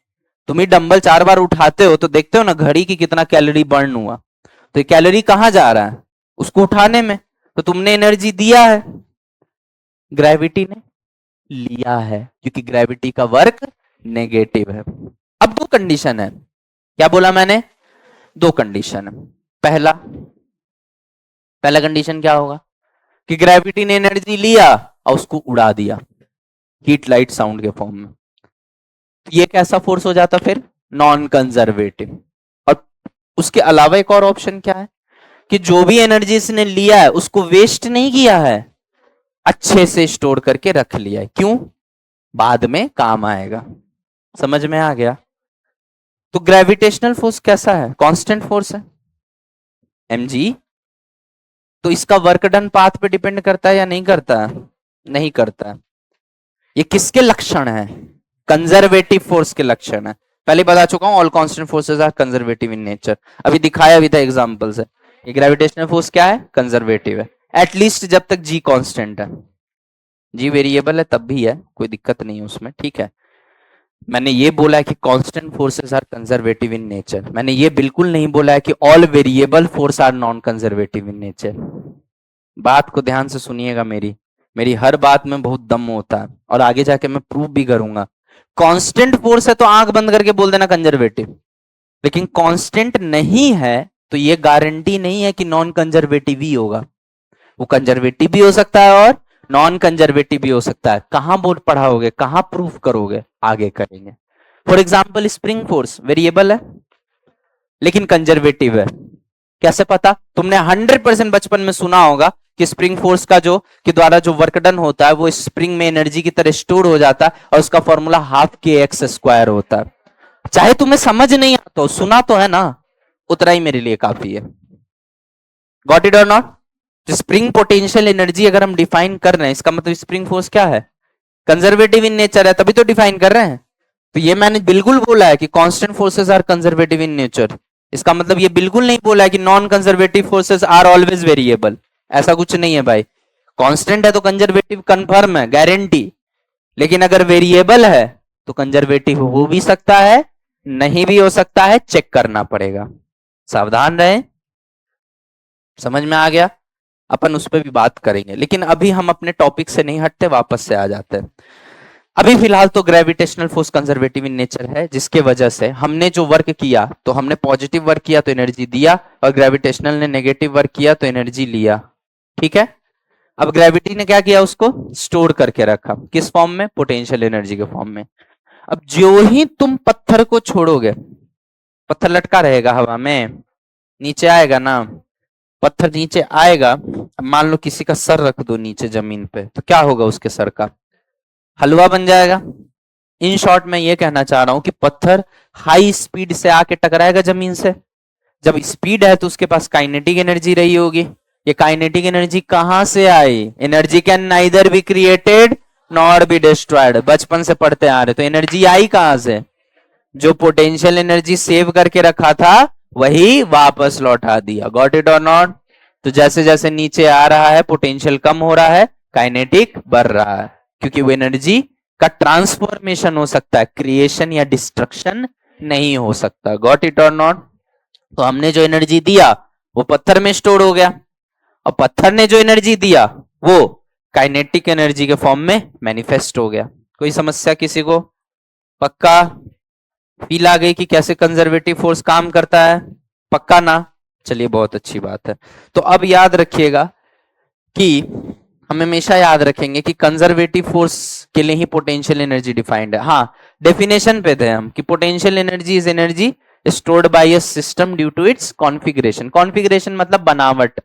तुम ही डंबल 4 बार उठाते हो तो देखते हो ना घड़ी की कितना कैलोरी बर्न हुआ। तो ये कैलोरी कहां जा रहा है? उसको उठाने में। तो तुमने एनर्जी दिया है, ग्रेविटी ने लिया है, क्योंकि ग्रेविटी का वर्क नेगेटिव है। अब दो कंडीशन है। क्या बोला मैंने? दो कंडीशन है। पहला कंडीशन क्या होगा? कि ग्रेविटी ने एनर्जी लिया और उसको उड़ा दिया हीट लाइट साउंड के फॉर्म में। तो ये कैसा फोर्स हो जाता फिर? Non conservative. और उसके अलावा एक और ऑप्शन क्या है? कि जो भी एनर्जी इसने लिया है उसको वेस्ट नहीं किया है, अच्छे से स्टोर करके रख लिया है। क्यों? बाद में काम आएगा। समझ में आ गया? तो ग्रेविटेशनल फोर्स कैसा है? कांस्टेंट फोर्स है, mg। तो इसका वर्क डन पाथ पे डिपेंड करता है या नहीं करता है? नहीं करता है। ये किसके लक्षण है? कंजर्वेटिव फोर्स के लक्षण है। पहले बता चुका हूं, all constant forces are conservative in nature. अभी दिखाया भी था एग्जांपल से। ये ग्रेविटेशनल फोर्स क्या है? कंजर्वेटिव है, एटलीस्ट जब तक जी कांस्टेंट है। जी वेरिएबल है तब भी है, कोई दिक्कत नहीं है उसमें, ठीक है। मैंने ये बोला है कि constant forces are conservative in nature. मैंने ये बिल्कुल नहीं बोला है कि all variable force are non conservative in nature. बात को ध्यान से सुनिएगा, मेरी हर बात में बहुत दम होता है और आगे जाके मैं प्रूव भी करूंगा। कांस्टेंट फोर्स है तो आंख बंद करके बोल देना कंजर्वेटिव, लेकिन कांस्टेंट नहीं है तो ये गारंटी नहीं है कि नॉन कंजर्वेटिव ही होगा। वो कंजर्वेटिव भी हो सकता है और नॉन कंजर्वेटिव भी हो सकता है। कहां बोर्ड पढ़ाओगे, कहां प्रूफ करोगे? आगे करेंगे। For example spring force variable है लेकिन कंजर्वेटिव है। कैसे पता? तुमने 100% बचपन में सुना होगा कि स्प्रिंग फोर्स का जो के द्वारा जो वर्क डन होता है वो स्प्रिंग में एनर्जी की तरह स्टोर हो जाता है और उसका फॉर्मूला ½ kx² होता है। चाहे तुम्हें समझ नहीं आता तो सुना तो है ना, उतना ही मेरे लिए काफी है। गॉट इट और नॉट? स्प्रिंग पोटेंशियल एनर्जी अगर हम डिफाइन कर रहे हैं, इसका मतलब स्प्रिंग फोर्स क्या है? कंजर्वेटिव इन नेचर है, तभी तो डिफाइन कर रहे हैं। तो ये मैंने बिल्कुल बोला है कि constant forces are conservative in nature. इसका मतलब ये बिल्कुल नहीं बोला है कि non conservative forces are always variable. ऐसा कुछ नहीं है भाई। कांस्टेंट है तो कंजर्वेटिव कंफर्म है, गारंटी। लेकिन अगर वेरिएबल है तो कंजर्वेटिव हो भी सकता है, नहीं भी हो सकता है, चेक करना पड़ेगा। सावधान रहें। समझ में आ गया? अपन उस पर भी बात करेंगे, लेकिन अभी हम अपने टॉपिक से नहीं हटते, वापस से आ जाते हैं। अभी फिलहाल तो gravitational force conservative in nature है, जिसके वजह से हमने जो वर्क किया तो हमने पॉजिटिव वर्क किया तो एनर्जी दिया, और ग्रेविटेशनल ने नेगेटिव वर्क किया तो एनर्जी लिया। ठीक है। अब ग्रेविटी ने क्या किया? उसको स्टोर करके रखा। किस फॉर्म में? पोटेंशियल एनर्जी के फॉर्म में। अब जो ही तुम पत्थर को छोड़ोगे, पत्थर लटका रहेगा हवा में, नीचे आएगा ना, पत्थर नीचे आएगा। अब मान लो किसी का सर रख दो नीचे जमीन पे, तो क्या होगा उसके सर का? हलवा बन जाएगा। इन शॉर्ट मैं ये कहना चाह रहा हूं कि पत्थर हाई स्पीड से आके टकराएगा जमीन से। जब स्पीड है तो उसके पास काइनेटिक एनर्जी रही होगी। ये काइनेटिक एनर्जी कहां से आई? Energy can neither be created nor be destroyed. बचपन से पढ़ते आ रहे, तो एनर्जी आई कहां से? जो पोटेंशियल एनर्जी सेव करके रखा था वही वापस लौटा दिया। गॉट इट और नॉट? तो जैसे जैसे नीचे आ रहा है पोटेंशियल कम हो रहा है, काइनेटिक बढ़ रहा है, क्योंकि वो एनर्जी का ट्रांसफॉर्मेशन हो सकता है, क्रिएशन या डिस्ट्रक्शन नहीं हो सकता। गॉट इट और नॉट? तो हमने जो एनर्जी दिया वो पत्थर में स्टोर हो गया, और पत्थर ने जो एनर्जी दिया वो काइनेटिक एनर्जी के फॉर्म में मैनिफेस्ट हो गया। कोई समस्या किसी को? पक्का फील आ गई कि कैसे कंजर्वेटिव फोर्स काम करता है? पक्का ना? चलिए बहुत अच्छी बात है। तो अब याद रखिएगा कि हम हमेशा याद रखेंगे कि कंजर्वेटिव फोर्स के लिए ही पोटेंशियल एनर्जी डिफाइंड है। हाँ, डेफिनेशन पे थे हम कि potential energy is energy stored by a system due to its configuration. Configuration मतलब बनावट,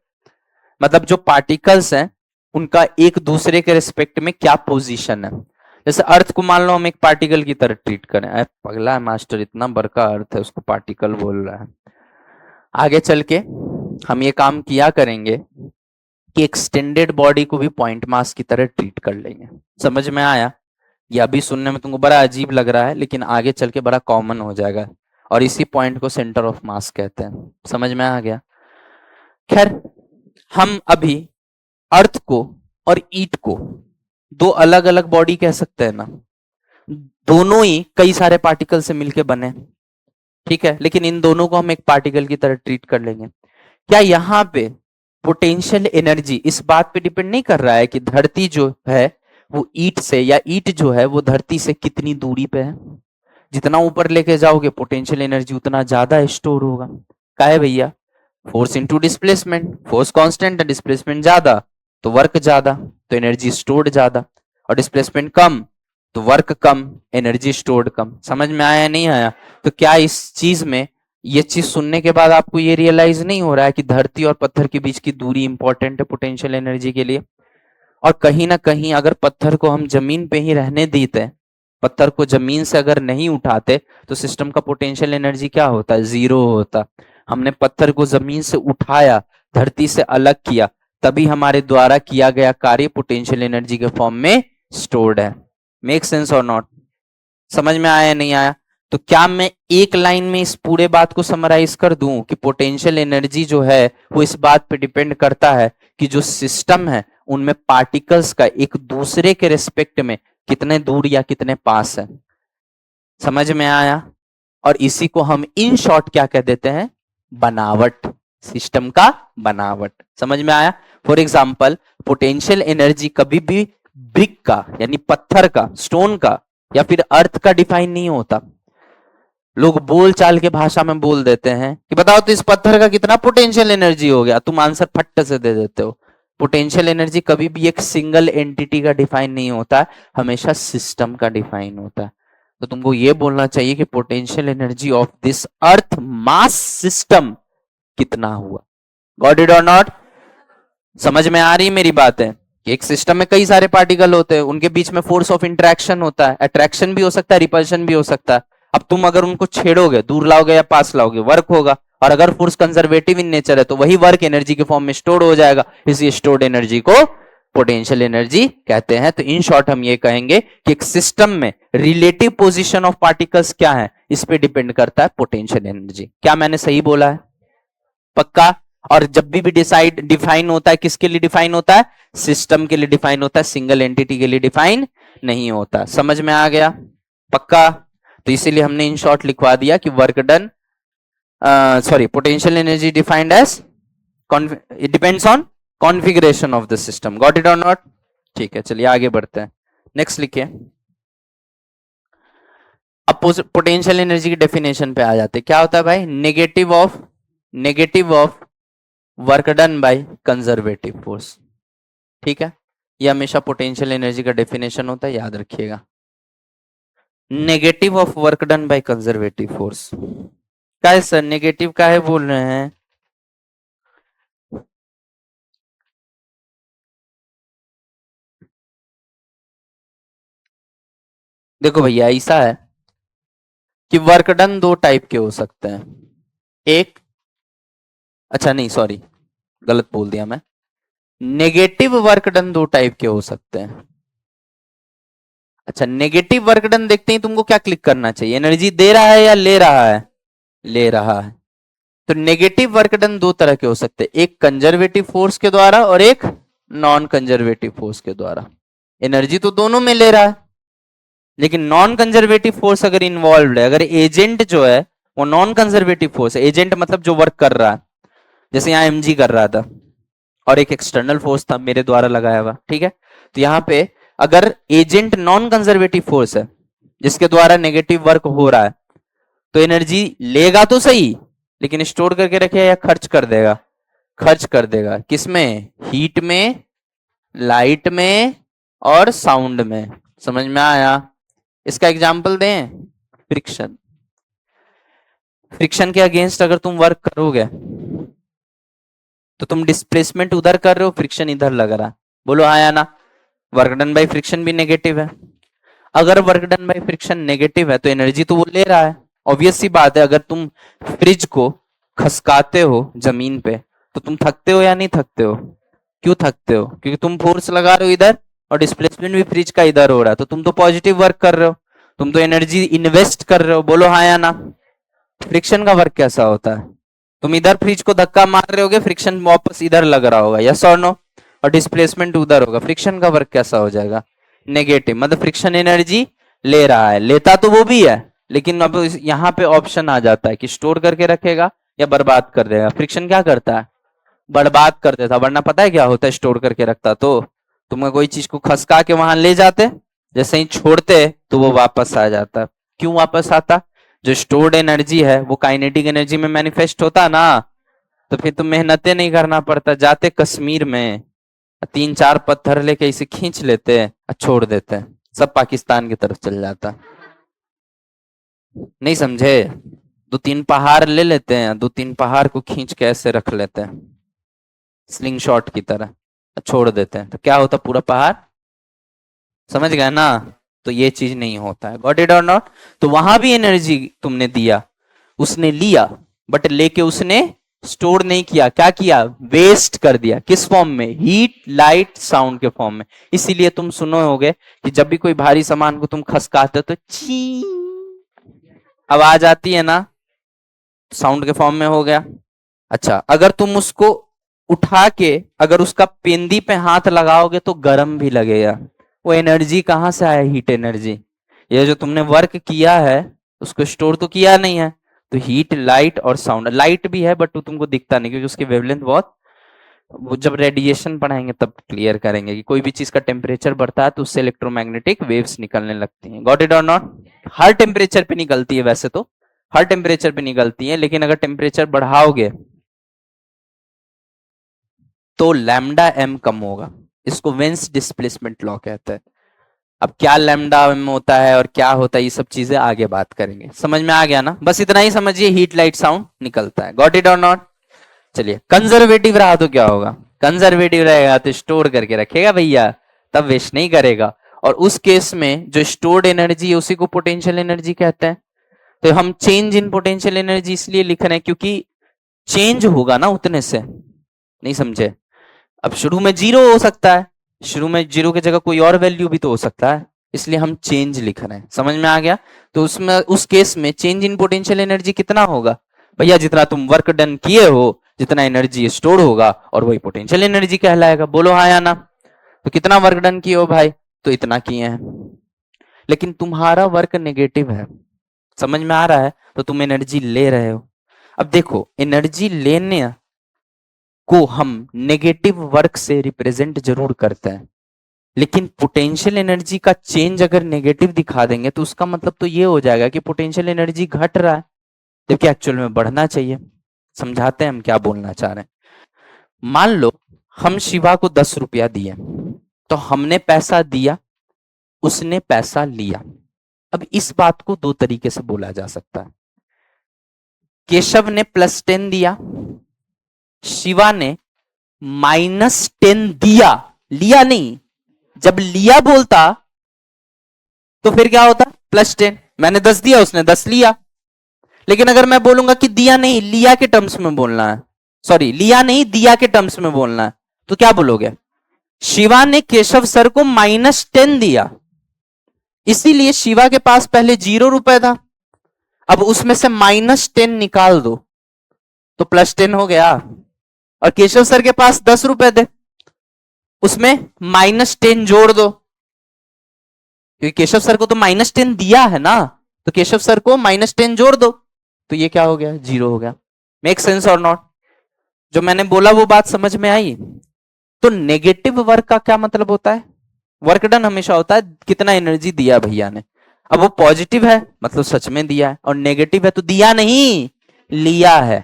मतलब जो पार्टिकल्स हैं उनका एक दूसरे के रिस्पेक्ट में क्या पोजीशन है। जैसे अर्थ को मान लो हम एक पार्टिकल की तरह ट्रीट करें। अरे पगला है मास्टर, इतना बड़का अर्थ है उसको पार्टिकल बोल रहा है। आगे चल के हम ये काम किया करेंगे कि एक्सटेंडेड बॉडी को भी पॉइंट मास की तरह ट्रीट कर लेंगे। समझ में आया? ये अभी सुनने में तुमको बड़ा अजीब लग रहा है, लेकिन आगे चल के बड़ा कॉमन हो जाएगा, और इसी पॉइंट को सेंटर ऑफ मास कहते हैं। समझ में आ गया? खैर, हम अभी अर्थ को और ईट को दो अलग अलग बॉडी कह सकते हैं ना, दोनों ही कई सारे पार्टिकल से मिलके बने, ठीक है, लेकिन इन दोनों को हम एक पार्टिकल की तरह ट्रीट कर लेंगे। क्या यहाँ पे पोटेंशियल एनर्जी इस बात पे डिपेंड नहीं कर रहा है कि धरती जो है वो ईट से, या ईट जो है वो धरती से कितनी दूरी पे है? जितना ऊपर लेके जाओगे पोटेंशियल एनर्जी उतना ज्यादा स्टोर होगा। क्या है भैया? Force into displacement. Force constant है, डिस्प्लेसमेंट ज्यादा तो वर्क ज्यादा, तो एनर्जी स्टोर्ड ज्यादा, और डिस्प्लेसमेंट कम तो वर्क कम, एनर्जी स्टोर्ड कम। समझ में आया नहीं आया? तो क्या इस चीज में, ये चीज सुनने के बाद आपको ये रियलाइज नहीं हो रहा है कि धरती और पत्थर के बीच की दूरी इंपॉर्टेंट है पोटेंशियल एनर्जी के लिए? और कहीं ना कहीं अगर पत्थर को हम जमीन पे ही रहने देते, पत्थर को जमीन से अगर नहीं उठाते, तो सिस्टम का पोटेंशियल एनर्जी क्या होता है? जीरो होता। हमने पत्थर को जमीन से उठाया, धरती से अलग किया, तभी हमारे द्वारा किया गया कार्य पोटेंशियल एनर्जी के फॉर्म में स्टोर्ड है। मेक सेंस और नॉट? समझ में आया नहीं आया? तो क्या मैं एक लाइन में इस पूरे बात को समराइज कर दूं कि पोटेंशियल एनर्जी जो है वो इस बात पे डिपेंड करता है कि जो सिस्टम है उनमें पार्टिकल्स का एक दूसरे के रिस्पेक्ट में कितने दूर या कितने पास है। समझ में आया? और इसी को हम इन शॉर्ट क्या कह देते हैं? बनावट, सिस्टम का बनावट। समझ में आया? फॉर एग्जाम्पल, पोटेंशियल एनर्जी कभी भी ब्रिक का यानी पत्थर का, स्टोन का या फिर अर्थ का डिफाइन नहीं होता। लोग बोल चाल के भाषा में बोल देते हैं कि बताओ तो इस पत्थर का कितना पोटेंशियल एनर्जी हो गया, तुम आंसर फट से दे देते हो। पोटेंशियल एनर्जी कभी भी एक सिंगल एंटिटी का डिफाइन नहीं होता, हमेशा सिस्टम का डिफाइन होता है। तो तुमको ये बोलना चाहिए कि potential energy of this earth mass system कितना हुआ। गॉट इट और नॉट? समझ में आ रही मेरी बात है कि एक सिस्टम में कई सारे पार्टिकल होते हैं, उनके बीच में फोर्स ऑफ इंटरेक्शन होता है, अट्रैक्शन भी हो सकता है, रिपल्शन भी हो सकता है। अब तुम अगर उनको छेड़ोगे, दूर लाओगे या पास लाओगे, वर्क होगा, और अगर फोर्स कंजर्वेटिव इन नेचर है तो वही वर्क एनर्जी के फॉर्म में स्टोर हो जाएगा। इसी स्टोर्ड एनर्जी को पोटेंशियल एनर्जी कहते हैं। तो इन शॉर्ट हम ये कहेंगे कि एक सिस्टम में रिलेटिव पोजीशन ऑफ पार्टिकल्स क्या है, इस पे डिपेंड करता है पोटेंशियल एनर्जी। क्या मैंने सही बोला है? पक्का? और जब भी डिसाइड डिफाइन होता है, किसके लिए डिफाइन होता है? सिस्टम के लिए डिफाइन होता है, सिंगल एंटिटी के लिए डिफाइन नहीं होता। समझ में आ गया? पक्का? तो इसीलिए हमने इन शॉर्ट लिखवा दिया कि work done, sorry, potential energy defined as, it depends on configuration of the system. Got it और नॉट? ठीक है, चलिए आगे बढ़ते हैं। नेक्स्ट लिखिए। अब पोटेंशियल एनर्जी की डेफिनेशन पे आ जाते हैं। क्या होता है भाई? Negative of work done by conservative force. ठीक है, ये हमेशा पोटेंशियल एनर्जी का डेफिनेशन होता है, याद रखिएगा। Negative of work done by conservative force. क्या है सर, नेगेटिव का है बोल रहे हैं? देखो भैया, ऐसा है कि वर्क डन दो टाइप के हो सकते हैं। एक, अच्छा नहीं सॉरी, गलत बोल दिया मैं। नेगेटिव वर्क डन दो टाइप के हो सकते हैं। अच्छा, नेगेटिव वर्क डन देखते ही तुमको क्या क्लिक करना चाहिए? एनर्जी दे रहा है या ले रहा है? ले रहा है। तो नेगेटिव वर्क डन दो तरह के हो सकते हैं, एक कंजर्वेटिव फोर्स के द्वारा और एक नॉन कंजर्वेटिव फोर्स के द्वारा। एनर्जी तो दोनों में ले रहा है, लेकिन नॉन कंजर्वेटिव फोर्स अगर इन्वॉल्व है, अगर एजेंट जो है वो नॉन कंजर्वेटिव फोर्स है, एजेंट मतलब जो वर्क कर रहा है, जैसे यहां एमजी कर रहा था और एक एक्सटर्नल फोर्स था मेरे द्वारा लगाया हुआ, ठीक है, तो यहाँ पे अगर एजेंट नॉन कंजर्वेटिव फोर्स है जिसके द्वारा नेगेटिव वर्क हो रहा है तो एनर्जी लेगा तो सही, लेकिन स्टोर करके रखेगा या खर्च कर देगा? खर्च कर देगा। किसमें? हीट में, लाइट में और साउंड में। समझ में आया? इसका एग्जाम्पल दें, फ्रिक्शन। फ्रिक्शन के अगेंस्ट अगर तुम वर्क करोगे तो तुम डिस्प्लेसमेंट उधर कर रहे हो, फ्रिक्शन इधर लग रहा है। बोलो हाँ या ना? वर्क डन बाय फ्रिक्शन भी नेगेटिव है। अगर work done by friction negative है तो एनर्जी तो वो ले रहा है। ऑब्वियस सी बात है, अगर तुम फ्रिज को खसकाते हो जमीन पे तो तुम थकते हो या नहीं थकते हो? क्यों थकते हो? क्योंकि तुम फोर्स लगा रहे हो इधर और डिस्प्लेसमेंट भी फ्रिज का इधर हो रहा है, तो तुम तो पॉजिटिव वर्क कर रहे हो, तुम तो एनर्जी इन्वेस्ट कर रहे हो। बोलो हाँ या ना? फ्रिक्शन का वर्क कैसा होता है? तुम इधर फ्रिज को धक्का मार रहे होगे, फ्रिक्शन वापस इधर लग रहा होगा, यस और नो? और डिस्प्लेसमेंट उधर होगा, फ्रिक्शन का वर्क कैसा हो जाएगा? नेगेटिव। मतलब फ्रिक्शन एनर्जी ले रहा है, लेता तो वो भी है, लेकिन अब यहाँ पे ऑप्शन आ जाता है कि स्टोर करके रखेगा या बर्बाद कर देगा। फ्रिक्शन क्या करता है? बर्बाद कर देता। वरना पता है क्या होता है? स्टोर करके रखता तो तुम कोई चीज को खसका के वहां ले जाते, जैसे ही छोड़ते तो वो वापस आ जाता। क्यों वापस आता? जो स्टोर्ड एनर्जी है वो काइनेटिक एनर्जी में मैनिफेस्ट होता ना, तो फिर तो मेहनतें नहीं करना पड़ता। जाते कश्मीर में 3-4 पत्थर लेके इसे खींच लेते और छोड़ देते, सब पाकिस्तान की तरफ चल जाता। नहीं समझे? 2-3 पहाड़ ले लेते हैं, 2-3 पहाड़ को खींच के ऐसे रख लेते हैं स्लिंग शॉट की तरह, छोड़ देते हैं, तो क्या होता? पूरा पहाड़। समझ गए ना? तो ये चीज नहीं होता है। गॉट इट और नॉट? तो वहां भी एनर्जी तुमने दिया, उसने लिया, बट लेके उसने स्टोर नहीं किया। क्या किया? वेस्ट कर दिया। किस फॉर्म में? हीट, लाइट, साउंड के फॉर्म में। इसीलिए तुम सुनो होगे कि जब भी कोई भारी सामान को तुम खसकाते हो तो ची आवाज आती है ना, साउंड के फॉर्म में हो गया। अच्छा, अगर तुम उसको उठा के अगर उसका पेंदी पे हाथ लगाओगे तो गर्म भी लगेगा। वो एनर्जी कहां से आया? Heat energy. ये जो तुमने वर्क किया है उसको स्टोर तो किया नहीं है, तो हीट, लाइट और साउंड। लाइट भी है बट वो तुमको दिखता नहीं क्योंकि उसकी वेवलेंथ बहुत, वो जब रेडिएशन पढ़ाएंगे तब क्लियर करेंगे कि कोई भी चीज का टेम्परेचर बढ़ता है तो उससे इलेक्ट्रोमैग्नेटिक वेव्स निकलने लगती हैं। गॉट इट और नॉट? हर टेम्परेचर पे निकलती है, वैसे तो हर टेम्परेचर पे निकलती है, लेकिन अगर टेम्परेचर बढ़ाओगे तो लैम्डा एम कम होगा। इसको वेंस डिस्प्लेसमेंट लॉ कहते हैं। अब क्या लैम्डा एम होता है और क्या होता है, ये सब चीजें आगे बात करेंगे। समझ में आ गया ना? बस इतना ही समझिए, हीट, लाइट, साउंड निकलता है। गॉट इट और नॉट? चलिए, कंजर्वेटिव रहा तो क्या होगा? कंजर्वेटिव रहेगा तो स्टोर करके रखेगा भैया, तब वेस्ट नहीं करेगा। और उस केस में जो स्टोर्ड एनर्जी है उसी को पोटेंशियल एनर्जी कहते हैं। तो हम चेंज इन पोटेंशियल एनर्जी इसलिए लिख रहे हैं क्योंकि चेंज होगा ना उतने से। नहीं समझे? अब शुरू में 0 हो सकता है, शुरू में 0 की जगह कोई और वैल्यू भी तो हो सकता है, इसलिए हम चेंज लिख रहे हैं। समझ में आ गया? तो उसमें उस केस में चेंज इन पोटेंशियल एनर्जी कितना होगा भैया? जितना तुम वर्क डन किए हो जितना एनर्जी स्टोर होगा और वही पोटेंशियल एनर्जी कहलाएगा। बोलो हाँ या ना? तो कितना वर्क डन किए हो भाई? तो इतना किए हैं, लेकिन तुम्हारा वर्क नेगेटिव है। समझ में आ रहा है? तो तुम एनर्जी ले रहे हो। अब देखो, एनर्जी लेने को हम नेगेटिव वर्क से रिप्रेजेंट जरूर करते हैं, लेकिन पोटेंशियल एनर्जी का चेंज अगर नेगेटिव दिखा देंगे तो उसका मतलब तो ये हो जाएगा कि पोटेंशियल एनर्जी घट रहा है, जबकि एक्चुअल में बढ़ना चाहिए। समझाते हैं हम क्या बोलना चाह रहे हैं। मान लो हम शिवा को 10 रुपया दिए, तो हमने पैसा दिया, उसने पैसा लिया। अब इस बात को 2 तरीके से बोला जा सकता है। केशव ने +10 दिया, शिवा ने -10 दिया। लिया नहीं, जब लिया बोलता तो फिर क्या होता? +10। मैंने 10 दिया, उसने 10 लिया। लेकिन अगर मैं बोलूंगा कि दिया नहीं, लिया के टर्म्स में बोलना है, सॉरी लिया नहीं दिया के टर्म्स में बोलना है, तो क्या बोलोगे? शिवा ने केशव सर को -10 दिया, इसीलिए शिवा के पास पहले 0 रुपए था, अब उसमें से -10 निकाल दो तो +10 हो गया। और केशव सर के पास 10 रुपए थे, उसमें -10 जोड़ दो, क्योंकि केशव सर को तो -10 दिया है ना, तो केशव सर को -10 जोड़ दो, तो ये क्या हो गया? 0 हो गया। मेक सेंस और नॉट? जो मैंने बोला वो बात समझ में आई? तो नेगेटिव वर्क का क्या मतलब होता है? वर्क डन हमेशा होता है कितना एनर्जी दिया भैया ने। अब वो पॉजिटिव है मतलब सच में दिया है, और नेगेटिव है तो दिया नहीं लिया है।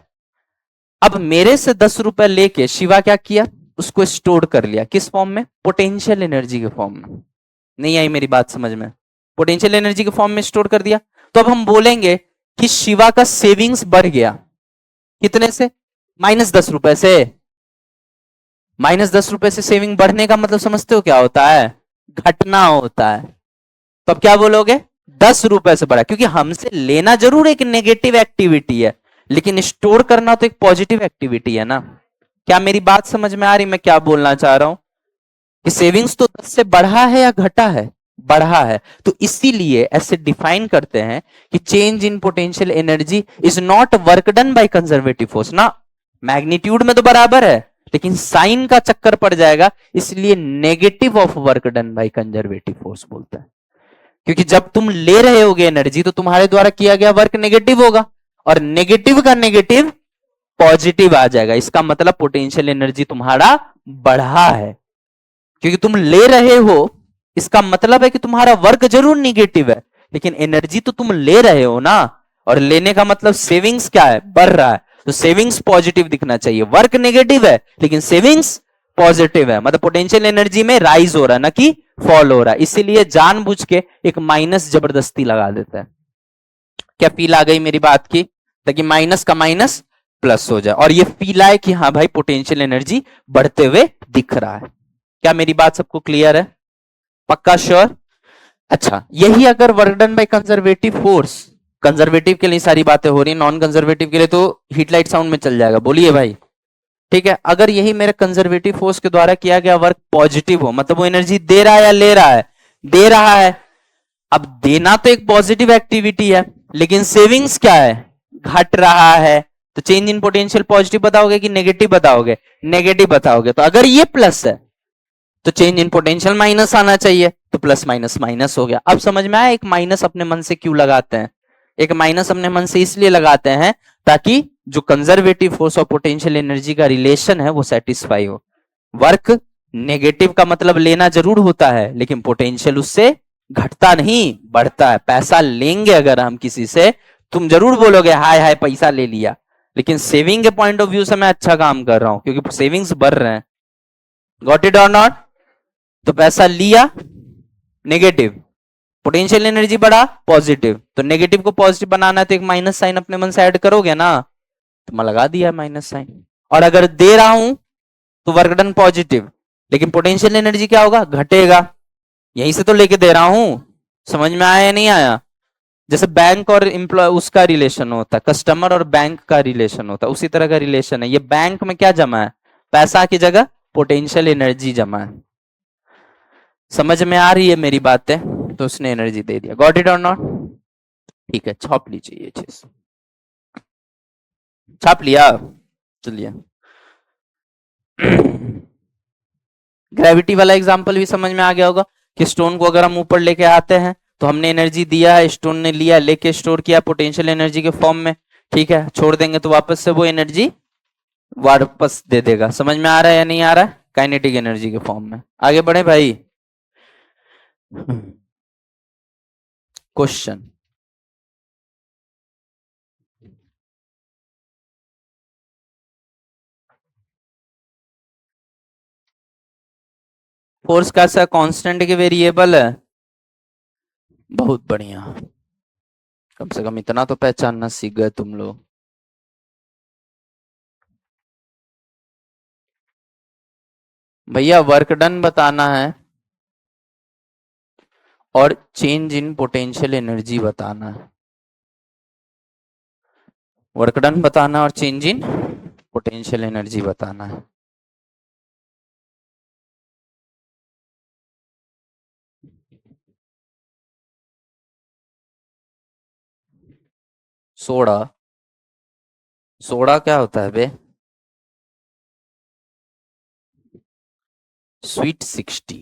अब मेरे से 10 रुपए लेके शिवा क्या किया, उसको स्टोर कर लिया, किस फॉर्म में, पोटेंशियल एनर्जी के फॉर्म में। नहीं आई मेरी बात समझ में, पोटेंशियल एनर्जी के फॉर्म में स्टोर कर दिया। तो अब हम बोलेंगे कि शिवा का सेविंग्स बढ़ गया, कितने से, -10 रुपए से। -10 रुपए से सेविंग बढ़ने का मतलब समझते हो क्या होता है, घटना होता है। तो अब क्या बोलोगे, 10 रुपए से बढ़ा, क्योंकि हमसे लेना जरूर एक नेगेटिव एक्टिविटी है, लेकिन स्टोर करना तो एक पॉजिटिव एक्टिविटी है ना। क्या मेरी बात समझ में आ रही, मैं क्या बोलना चाह रहा हूं, कि सेविंग्स तो 10 से बढ़ा है या घटा है, बढ़ा है। तो इसीलिए ऐसे डिफाइन करते हैं कि change in potential energy is not work done by conservative force ना। मैग्नीट्यूड में तो बराबर है, लेकिन साइन का चक्कर पड़ जाएगा, इसलिए negative of work done by conservative force बोलते हैं। क्योंकि जब तुम ले रहे होगे एनर्जी तो तुम्हारे द्वारा किया गया वर्क नेगेटिव होगा, और नेगेटिव का नेगेटिव पॉजिटिव आ जाएगा, इसका मतलब पोटेंशियल एनर्जी तुम्हारा बढ़ा है। क्योंकि तुम ले रहे हो, इसका मतलब है कि तुम्हारा वर्क जरूर निगेटिव है, लेकिन एनर्जी तो तुम ले रहे हो ना, और लेने का मतलब सेविंग्स क्या है, बढ़ रहा है। तो सेविंग्स पॉजिटिव दिखना चाहिए, वर्क नेगेटिव है लेकिन सेविंग्स पॉजिटिव है, मतलब पोटेंशियल एनर्जी में राइज हो रहा है ना कि फॉल हो रहा है। इसीलिए जानबूझ के एक माइनस जबरदस्ती लगा देता है। क्या फील आ गई मेरी बात की, ताकि माइनस का माइनस प्लस हो जाए, और ये फील आए कि हाँ भाई पोटेंशियल एनर्जी बढ़ते हुए दिख रहा है। क्या मेरी बात सबको क्लियर है, पक्का श्योर। अच्छा, यही अगर work done by conservative force, conservative के लिए सारी बातें हो रही है, नॉन कंजर्वेटिव के लिए तो हीट लाइट साउंड में चल जाएगा, बोलिए भाई। ठीक है, अगर यही मेरे कंजर्वेटिव फोर्स के द्वारा किया गया वर्क पॉजिटिव हो, मतलब वो एनर्जी दे रहा है या ले रहा है, दे रहा है। अब देना तो एक पॉजिटिव एक्टिविटी है, लेकिन सेविंग्स क्या है, घट रहा है। तो चेंज इन पोटेंशियल पॉजिटिव बताओगे कि नेगेटिव बताओगे, नेगेटिव बताओगे। तो अगर ये प्लस है तो चेंज इन पोटेंशियल माइनस आना चाहिए, तो प्लस माइनस माइनस हो गया। अब समझ में आया एक माइनस अपने मन से क्यों लगाते हैं, एक माइनस अपने मन से इसलिए लगाते हैं ताकि जो कंजर्वेटिव फोर्स और पोटेंशियल एनर्जी का रिलेशन है वो सेटिस्फाई हो। वर्क नेगेटिव का मतलब लेना जरूर होता है, लेकिन पोटेंशियल उससे घटता नहीं बढ़ता है। पैसा लेंगे अगर हम किसी से, तुम जरूर बोलोगे हाय हाय पैसा ले लिया, लेकिन सेविंग के पॉइंट ऑफ व्यू से मैं अच्छा काम कर रहा हूं क्योंकि सेविंग्स बढ़ रहे हैं। गॉट इट और नॉट। तो पैसा लिया नेगेटिव, पोटेंशियल एनर्जी बढ़ा पॉजिटिव, तो नेगेटिव को पॉजिटिव बनाना है तो एक माइनस साइन अपने मन से ऐड करोगे ना, तो मैं लगा दिया माइनस साइन। और अगर दे रहा हूं तो वर्क डन पॉजिटिव, लेकिन पोटेंशियल एनर्जी क्या होगा, घटेगा। यहीं से तो लेके दे रहा हूं, समझ में आया या नहीं आया। जैसे बैंक और एम्प्लॉय उसका रिलेशन होता है, कस्टमर और बैंक का रिलेशन होता है, उसी तरह का रिलेशन है। ये बैंक में क्या जमा है, पैसा की जगह पोटेंशियल एनर्जी जमा है। समझ में आ रही है मेरी बातें, तो उसने एनर्जी दे दिया। गॉट इट और नॉट। ठीक है, छाप लीजिए ये चीज, छाप लिया, चलिए। ग्रेविटी वाला एग्जांपल भी समझ में आ गया होगा कि स्टोन को अगर हम ऊपर लेके आते हैं तो हमने एनर्जी दिया है, स्टोन ने लिया, लेके स्टोर किया पोटेंशियल एनर्जी के फॉर्म में। ठीक है, छोड़ देंगे तो वापस से वो एनर्जी वापस दे देगा। समझ में आ रहा है या नहीं आ रहा है, काइनेटिक एनर्जी के फॉर्म में। आगे बढ़े भाई। क्वेश्चन, फोर्स कैसा है, कांस्टेंट के वेरिएबल है, बहुत बढ़िया। कम से कम इतना तो पहचानना सीख गए तुम लोग। भैया वर्क डन बताना है और चेंज इन पोटेंशियल एनर्जी बताना है। वर्क डन बताना और चेंज इन पोटेंशियल एनर्जी बताना है। सोडा, सोडा क्या होता है बे, स्वीट 60।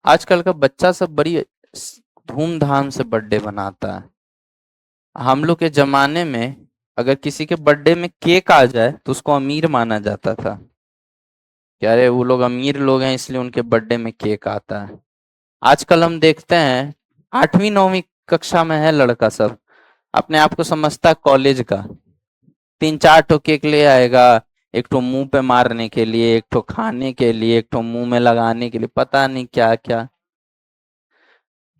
आजकल का बच्चा सब बड़ी धूमधाम से बर्थडे मनाता है। हम लोग के जमाने में अगर किसी के बर्थडे में केक आ जाए तो उसको अमीर माना जाता था। क्या अरे वो लोग अमीर लोग हैं इसलिए उनके बर्थडे में केक आता है। आजकल हम देखते हैं 8वीं 9वीं कक्षा में है लड़का, सब अपने आप को समझता है कॉलेज का। 3 4 ठो केक ले आएगा, एक ठो मुंह पे मारने के लिए, एक ठो खाने के लिए, एक ठो मुंह में लगाने के लिए, पता नहीं क्या क्या।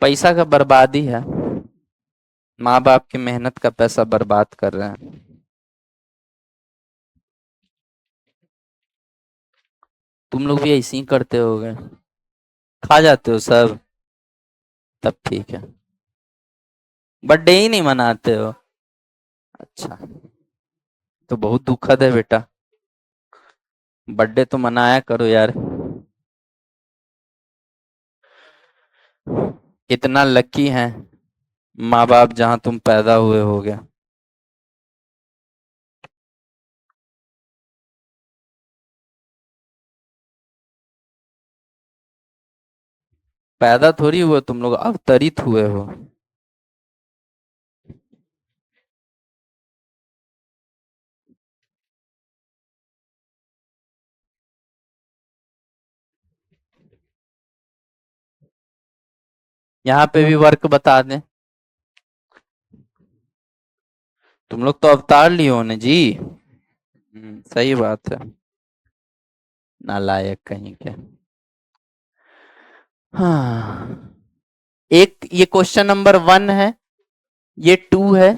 पैसा का बर्बादी है, माँ बाप की मेहनत का पैसा बर्बाद कर रहे हैं। तुम लोग भी ऐसे ही करते होगे, खा जाते हो सब, तब ठीक है। बर्थडे ही नहीं मनाते हो? अच्छा, तो बहुत दुखद है बेटा, बर्थडे तो मनाया करो यार। इतना लकी है माँ बाप जहां तुम पैदा हुए होगे। पैदा थोड़ी हुए तुम लोग, अवतरित हुए हो। यहाँ पे भी वर्क बता दें, तुम लोग तो अवतार लिए हो ना जी। सही बात है, नालायक कहीं के। हाँ, एक ये क्वेश्चन नंबर 1 है, ये 2 है,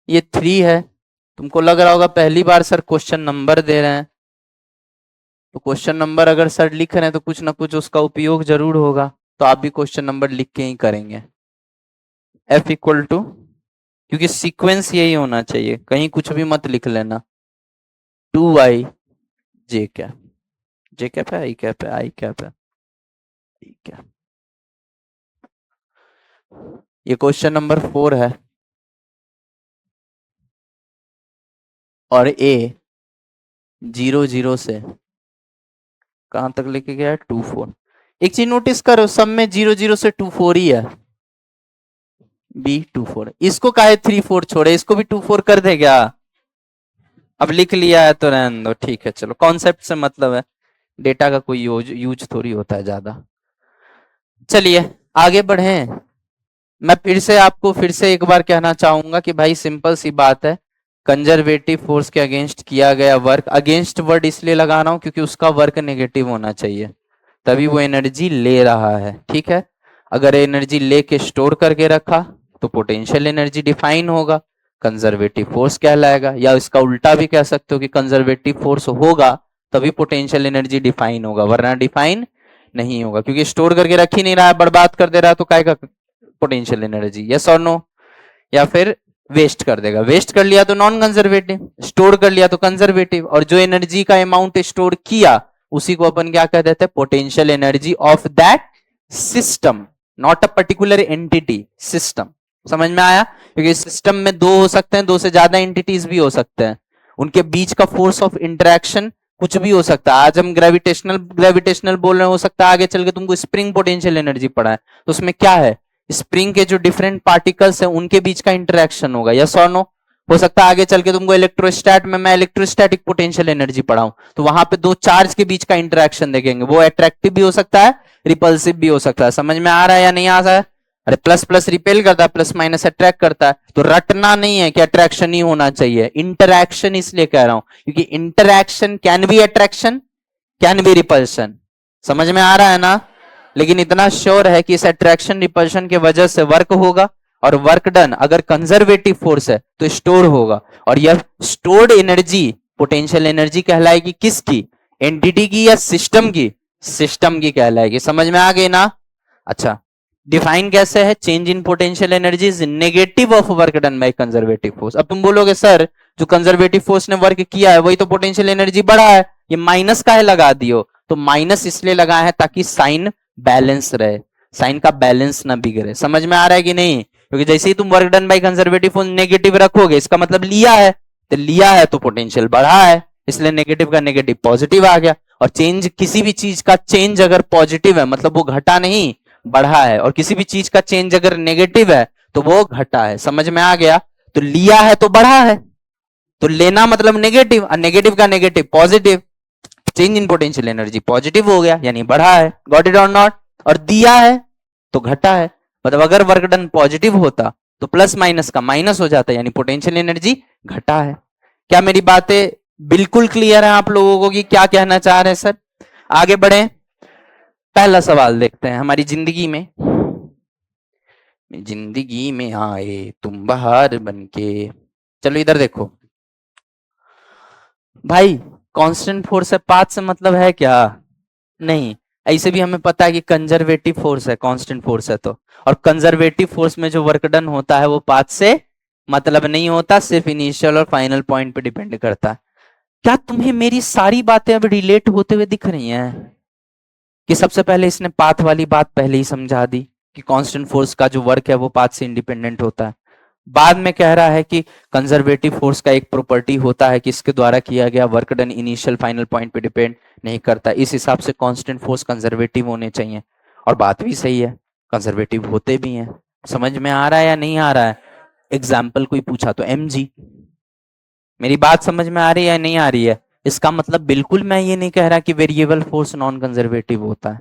ये 3 है। तुमको लग रहा होगा पहली बार सर क्वेश्चन नंबर दे रहे हैं, तो क्वेश्चन नंबर अगर सर लिख रहे हैं तो कुछ ना कुछ उसका उपयोग जरूर होगा, तो आप भी क्वेश्चन नंबर लिख के ही करेंगे। F इक्वल टू, क्योंकि सीक्वेंस यही होना चाहिए, कहीं कुछ भी मत लिख लेना। 2y जे कैप, जे कैप है, आई कैप है, आई कैप है, ठीक है। ये क्वेश्चन नंबर 4 है, और ए 0 0 से कहां तक लेके गया है, 2 4। एक चीज नोटिस करो, सब में 0 0 से 2 4 ही है। बी 2 4, इसको काहे 3 4 छोड़े, इसको भी 2 4 कर दे क्या? अब लिख लिया है तो रहने दो, ठीक है चलो, कॉन्सेप्ट से मतलब है, डेटा का कोई यूज थोड़ी होता है ज्यादा। चलिए आगे बढ़े। मैं फिर से एक बार कहना चाहूंगा कि भाई सिंपल सी बात है, कंजर्वेटिव फोर्स के अगेंस्ट किया गया वर्क, अगेंस्ट वर्ड इसलिए लगा रहा हूं क्योंकि उसका वर्क नेगेटिव होना चाहिए, तभी वो एनर्जी ले रहा है, ठीक है। अगर एनर्जी लेके स्टोर करके रखा तो पोटेंशियल एनर्जी डिफाइन होगा, कंजर्वेटिव फोर्स कहलाएगा। या इसका उल्टा भी कह सकते हो कि कंजर्वेटिव फोर्स होगा तभी पोटेंशियल एनर्जी डिफाइन होगा, वरना डिफाइन नहीं होगा, क्योंकि स्टोर करके रख ही नहीं रहा है, बर्बाद कर दे रहा है, तो काय का पोटेंशियल एनर्जी, यस और नो? या फिर वेस्ट कर देगा, वेस्ट कर लिया तो नॉन कंजर्वेटिव, स्टोर कर लिया तो कंजर्वेटिव, और जो एनर्जी का अमाउंट स्टोर किया उसी को अपन क्या कह देते हैं, potential energy of that system, not a particular entity, system. समझ में आया? क्योंकि सिस्टम में दो हो सकते हैं, दो से ज्यादा एंटिटीज भी हो सकते हैं, उनके बीच का फोर्स ऑफ इंटरेक्शन कुछ भी हो सकता है। आज हम ग्रेविटेशनल ग्रेविटेशनल बोल रहे हैं, हो सकता है आगे चल के तुमको स्प्रिंग पोटेंशियल एनर्जी पड़ा है, तो उसमें क्या है, स्प्रिंग के जो डिफरेंट पार्टिकल्स हैं उनके बीच का इंटरेक्शन होगा, यस और नो? हो सकता है आगे चल के तुमको इलेक्ट्रोस्टैट में मैं इलेक्ट्रोस्टैटिक पोटेंशियल एनर्जी पढ़ाऊं, तो वहां पे दो चार्ज के बीच का इंटरेक्शन देखेंगे, वो अट्रैक्टिव भी हो सकता है, रिपल्सिव भी हो सकता है। समझ में आ रहा है या नहीं आ रहा है? अरे प्लस प्लस रिपेल करता है, प्लस माइनस अट्रैक्ट करता है, तो रटना नहीं है कि अट्रैक्शन ही होना चाहिए, इंटरैक्शन इसलिए कह रहा हूं क्योंकि interaction can be attraction, can be repulsion. समझ में आ रहा है ना? लेकिन इतना श्योर है कि इस अट्रैक्शन रिपल्शन के वजह से वर्क होगा, और वर्क डन अगर कंजर्वेटिव फोर्स है तो स्टोर होगा, और यह स्टोर्ड एनर्जी पोटेंशियल एनर्जी कहलाएगी, किसकी, एंटिटी की या सिस्टम की, सिस्टम की कहलाएगी। समझ में आ गई ना? अच्छा, डिफाइन कैसे है, change in potential energy is negative of work done by conservative force. अब तुम बोलोगे सर जो कंजर्वेटिव फोर्स ने वर्क किया है वही तो पोटेंशियल एनर्जी बढ़ा है, ये माइनस काहे लगा दियो? तो माइनस इसलिए लगा है ताकि साइन बैलेंस रहे, साइन का बैलेंस ना बिगड़े। समझ में आ रहा है कि नहीं? क्योंकि जैसे ही तुम work done by conservative force negative रखोगे, इसका मतलब लिया है, तो लिया है तो पोटेंशियल बढ़ा है, इसलिए नेगेटिव का नेगेटिव पॉजिटिव आ गया। और चेंज, किसी भी चीज का चेंज अगर पॉजिटिव है मतलब वो घटा नहीं बढ़ा है, और किसी भी चीज का चेंज अगर नेगेटिव है तो वो घटा है। समझ में आ गया? तो लिया है तो बढ़ा है, तो लेना मतलब नेगेटिव, और नेगेटिव का negative positive, change in potential energy positive हो गया, यानी बढ़ा है। गॉट इट और नॉट? और दिया है तो घटा है, मतलब अगर वर्क डन पॉजिटिव होता तो प्लस माइनस का माइनस हो जाता, यानी पोटेंशियल एनर्जी घटा है। क्या मेरी बातें बिल्कुल क्लियर है आप लोगों को कि क्या कहना चाह रहे हैं सर? आगे बढ़े, पहला सवाल देखते हैं। हमारी जिंदगी में आए तुम बहार बनके। चलो इधर देखो भाई, कांस्टेंट फोर्स है, पाथ से मतलब है क्या? नहीं। ऐसे भी हमें पता है कि कंजर्वेटिव फोर्स है, कांस्टेंट फोर्स है तो। और कंजर्वेटिव फोर्स में जो वर्क डन होता है वो पाथ से मतलब नहीं होता, सिर्फ इनिशियल और फाइनल पॉइंट पे डिपेंड करता है। क्या तुम्हें मेरी सारी बातें अब रिलेट होते हुए दिख रही हैं? कि सबसे पहले इसने पाथ वाली बात पहले ही समझा दी कि कांस्टेंट फोर्स का जो वर्क है वो पाथ से इंडिपेंडेंट होता है। बाद में कह रहा है कि कंजर्वेटिव फोर्स का एक प्रॉपर्टी होता है कि इसके द्वारा किया गया work done initial final point पे डिपेंड नहीं करता, इस हिसाब से कांस्टेंट फोर्स कंजर्वेटिव होने चाहिए। और बात भी सही है, कंजर्वेटिव होते भी हैं। समझ में आ रहा है या नहीं आ रहा है? एग्जाम्पल कोई पूछा तो mg। मेरी बात समझ में आ रही है या नहीं आ रही है? इसका मतलब बिल्कुल मैं ये नहीं कह रहा कि वेरिएबल फोर्स नॉन कंजर्वेटिव होता है,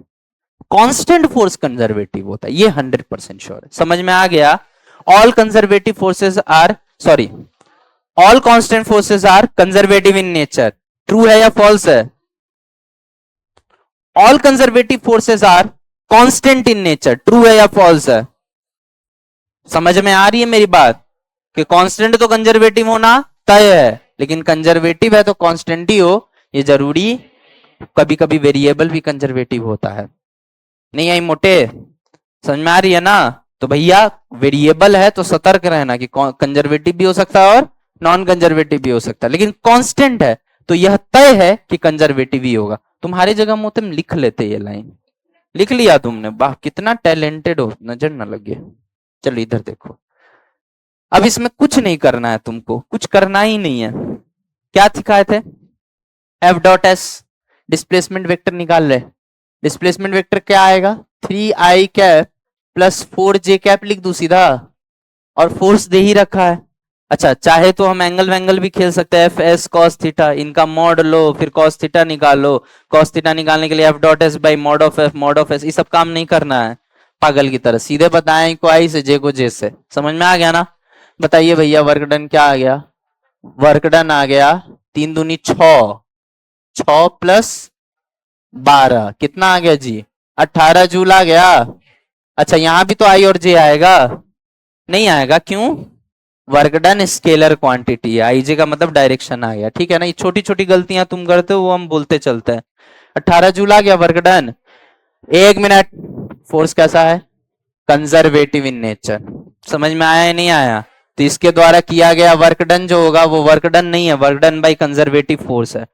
कांस्टेंट फोर्स कंजर्वेटिव होता है, ये 100% श्योर है। समझ में आ गया? All conservative forces are sorry all constant forces are conservative in nature. True है या फॉल्स है? All conservative forces are constant in nature. True है या फॉल्स है? समझ में आ रही है मेरी बात? कि कांस्टेंट तो कंजर्वेटिव होना तय है, लेकिन कंजर्वेटिव है तो कांस्टेंट ही हो ये जरूरी? कभी कभी वेरिएबल भी कंजर्वेटिव होता है। नहीं आई मोटे? समझ में आ रही है ना? तो भैया वेरिएबल है तो सतर्क रहना कि कंजर्वेटिव भी हो सकता है और नॉन कंजर्वेटिव भी हो सकता है, लेकिन कांस्टेंट है तो यह तय है कि कंजर्वेटिव ही होगा। तुम्हारी जगह मोहतम लिख लेते ये लाइन, लिख लिया तुमने, वाह कितना टैलेंटेड हो, नजर ना लगे। चलो इधर देखो, अब इसमें कुछ नहीं करना है, तुमको कुछ करना ही नहीं है। क्या सिखाए थे? F dot S displacement vector निकाल ले। डिस्प्लेसमेंट वेक्टर क्या आएगा? 3i cap plus 4j cap लिख दू सीधा, और फोर्स दे ही रखा है। अच्छा चाहे तो हम एंगल वैंगल भी खेल सकते हैं, एफ एस कॉस थीटा, इनका मॉड लो फिर कॉस थीटा निकालो। कॉस थीटा निकालने के लिए F dot S by mod of S, ये सब काम नहीं करना है पागल की तरह, सीधे बताएं को आई से जे को जे से। समझ में आ गया ना? बताइए भैया वर्क डन क्या आ गया? वर्क डन आ गया 3 दूनी 6, 6 प्लस 12 कितना आ गया जी? 18 जूल आ गया। अच्छा यहां भी तो आई और जे आएगा? नहीं आएगा, क्यों? वर्क डन स्केलर क्वांटिटी है, आई जे का मतलब डायरेक्शन आ गया, ठीक है ना? ये छोटी छोटी गलतियां तुम करते हो वो हम बोलते चलते हैं। 18 जूल आ गया वर्क डन। 1 मिनट, फोर्स कैसा है? Conservative in nature. समझ में आया या नहीं आया? तो इसके द्वारा किया गया वर्क डन जो होगा वो वर्क डन नहीं है, work done by conservative force है।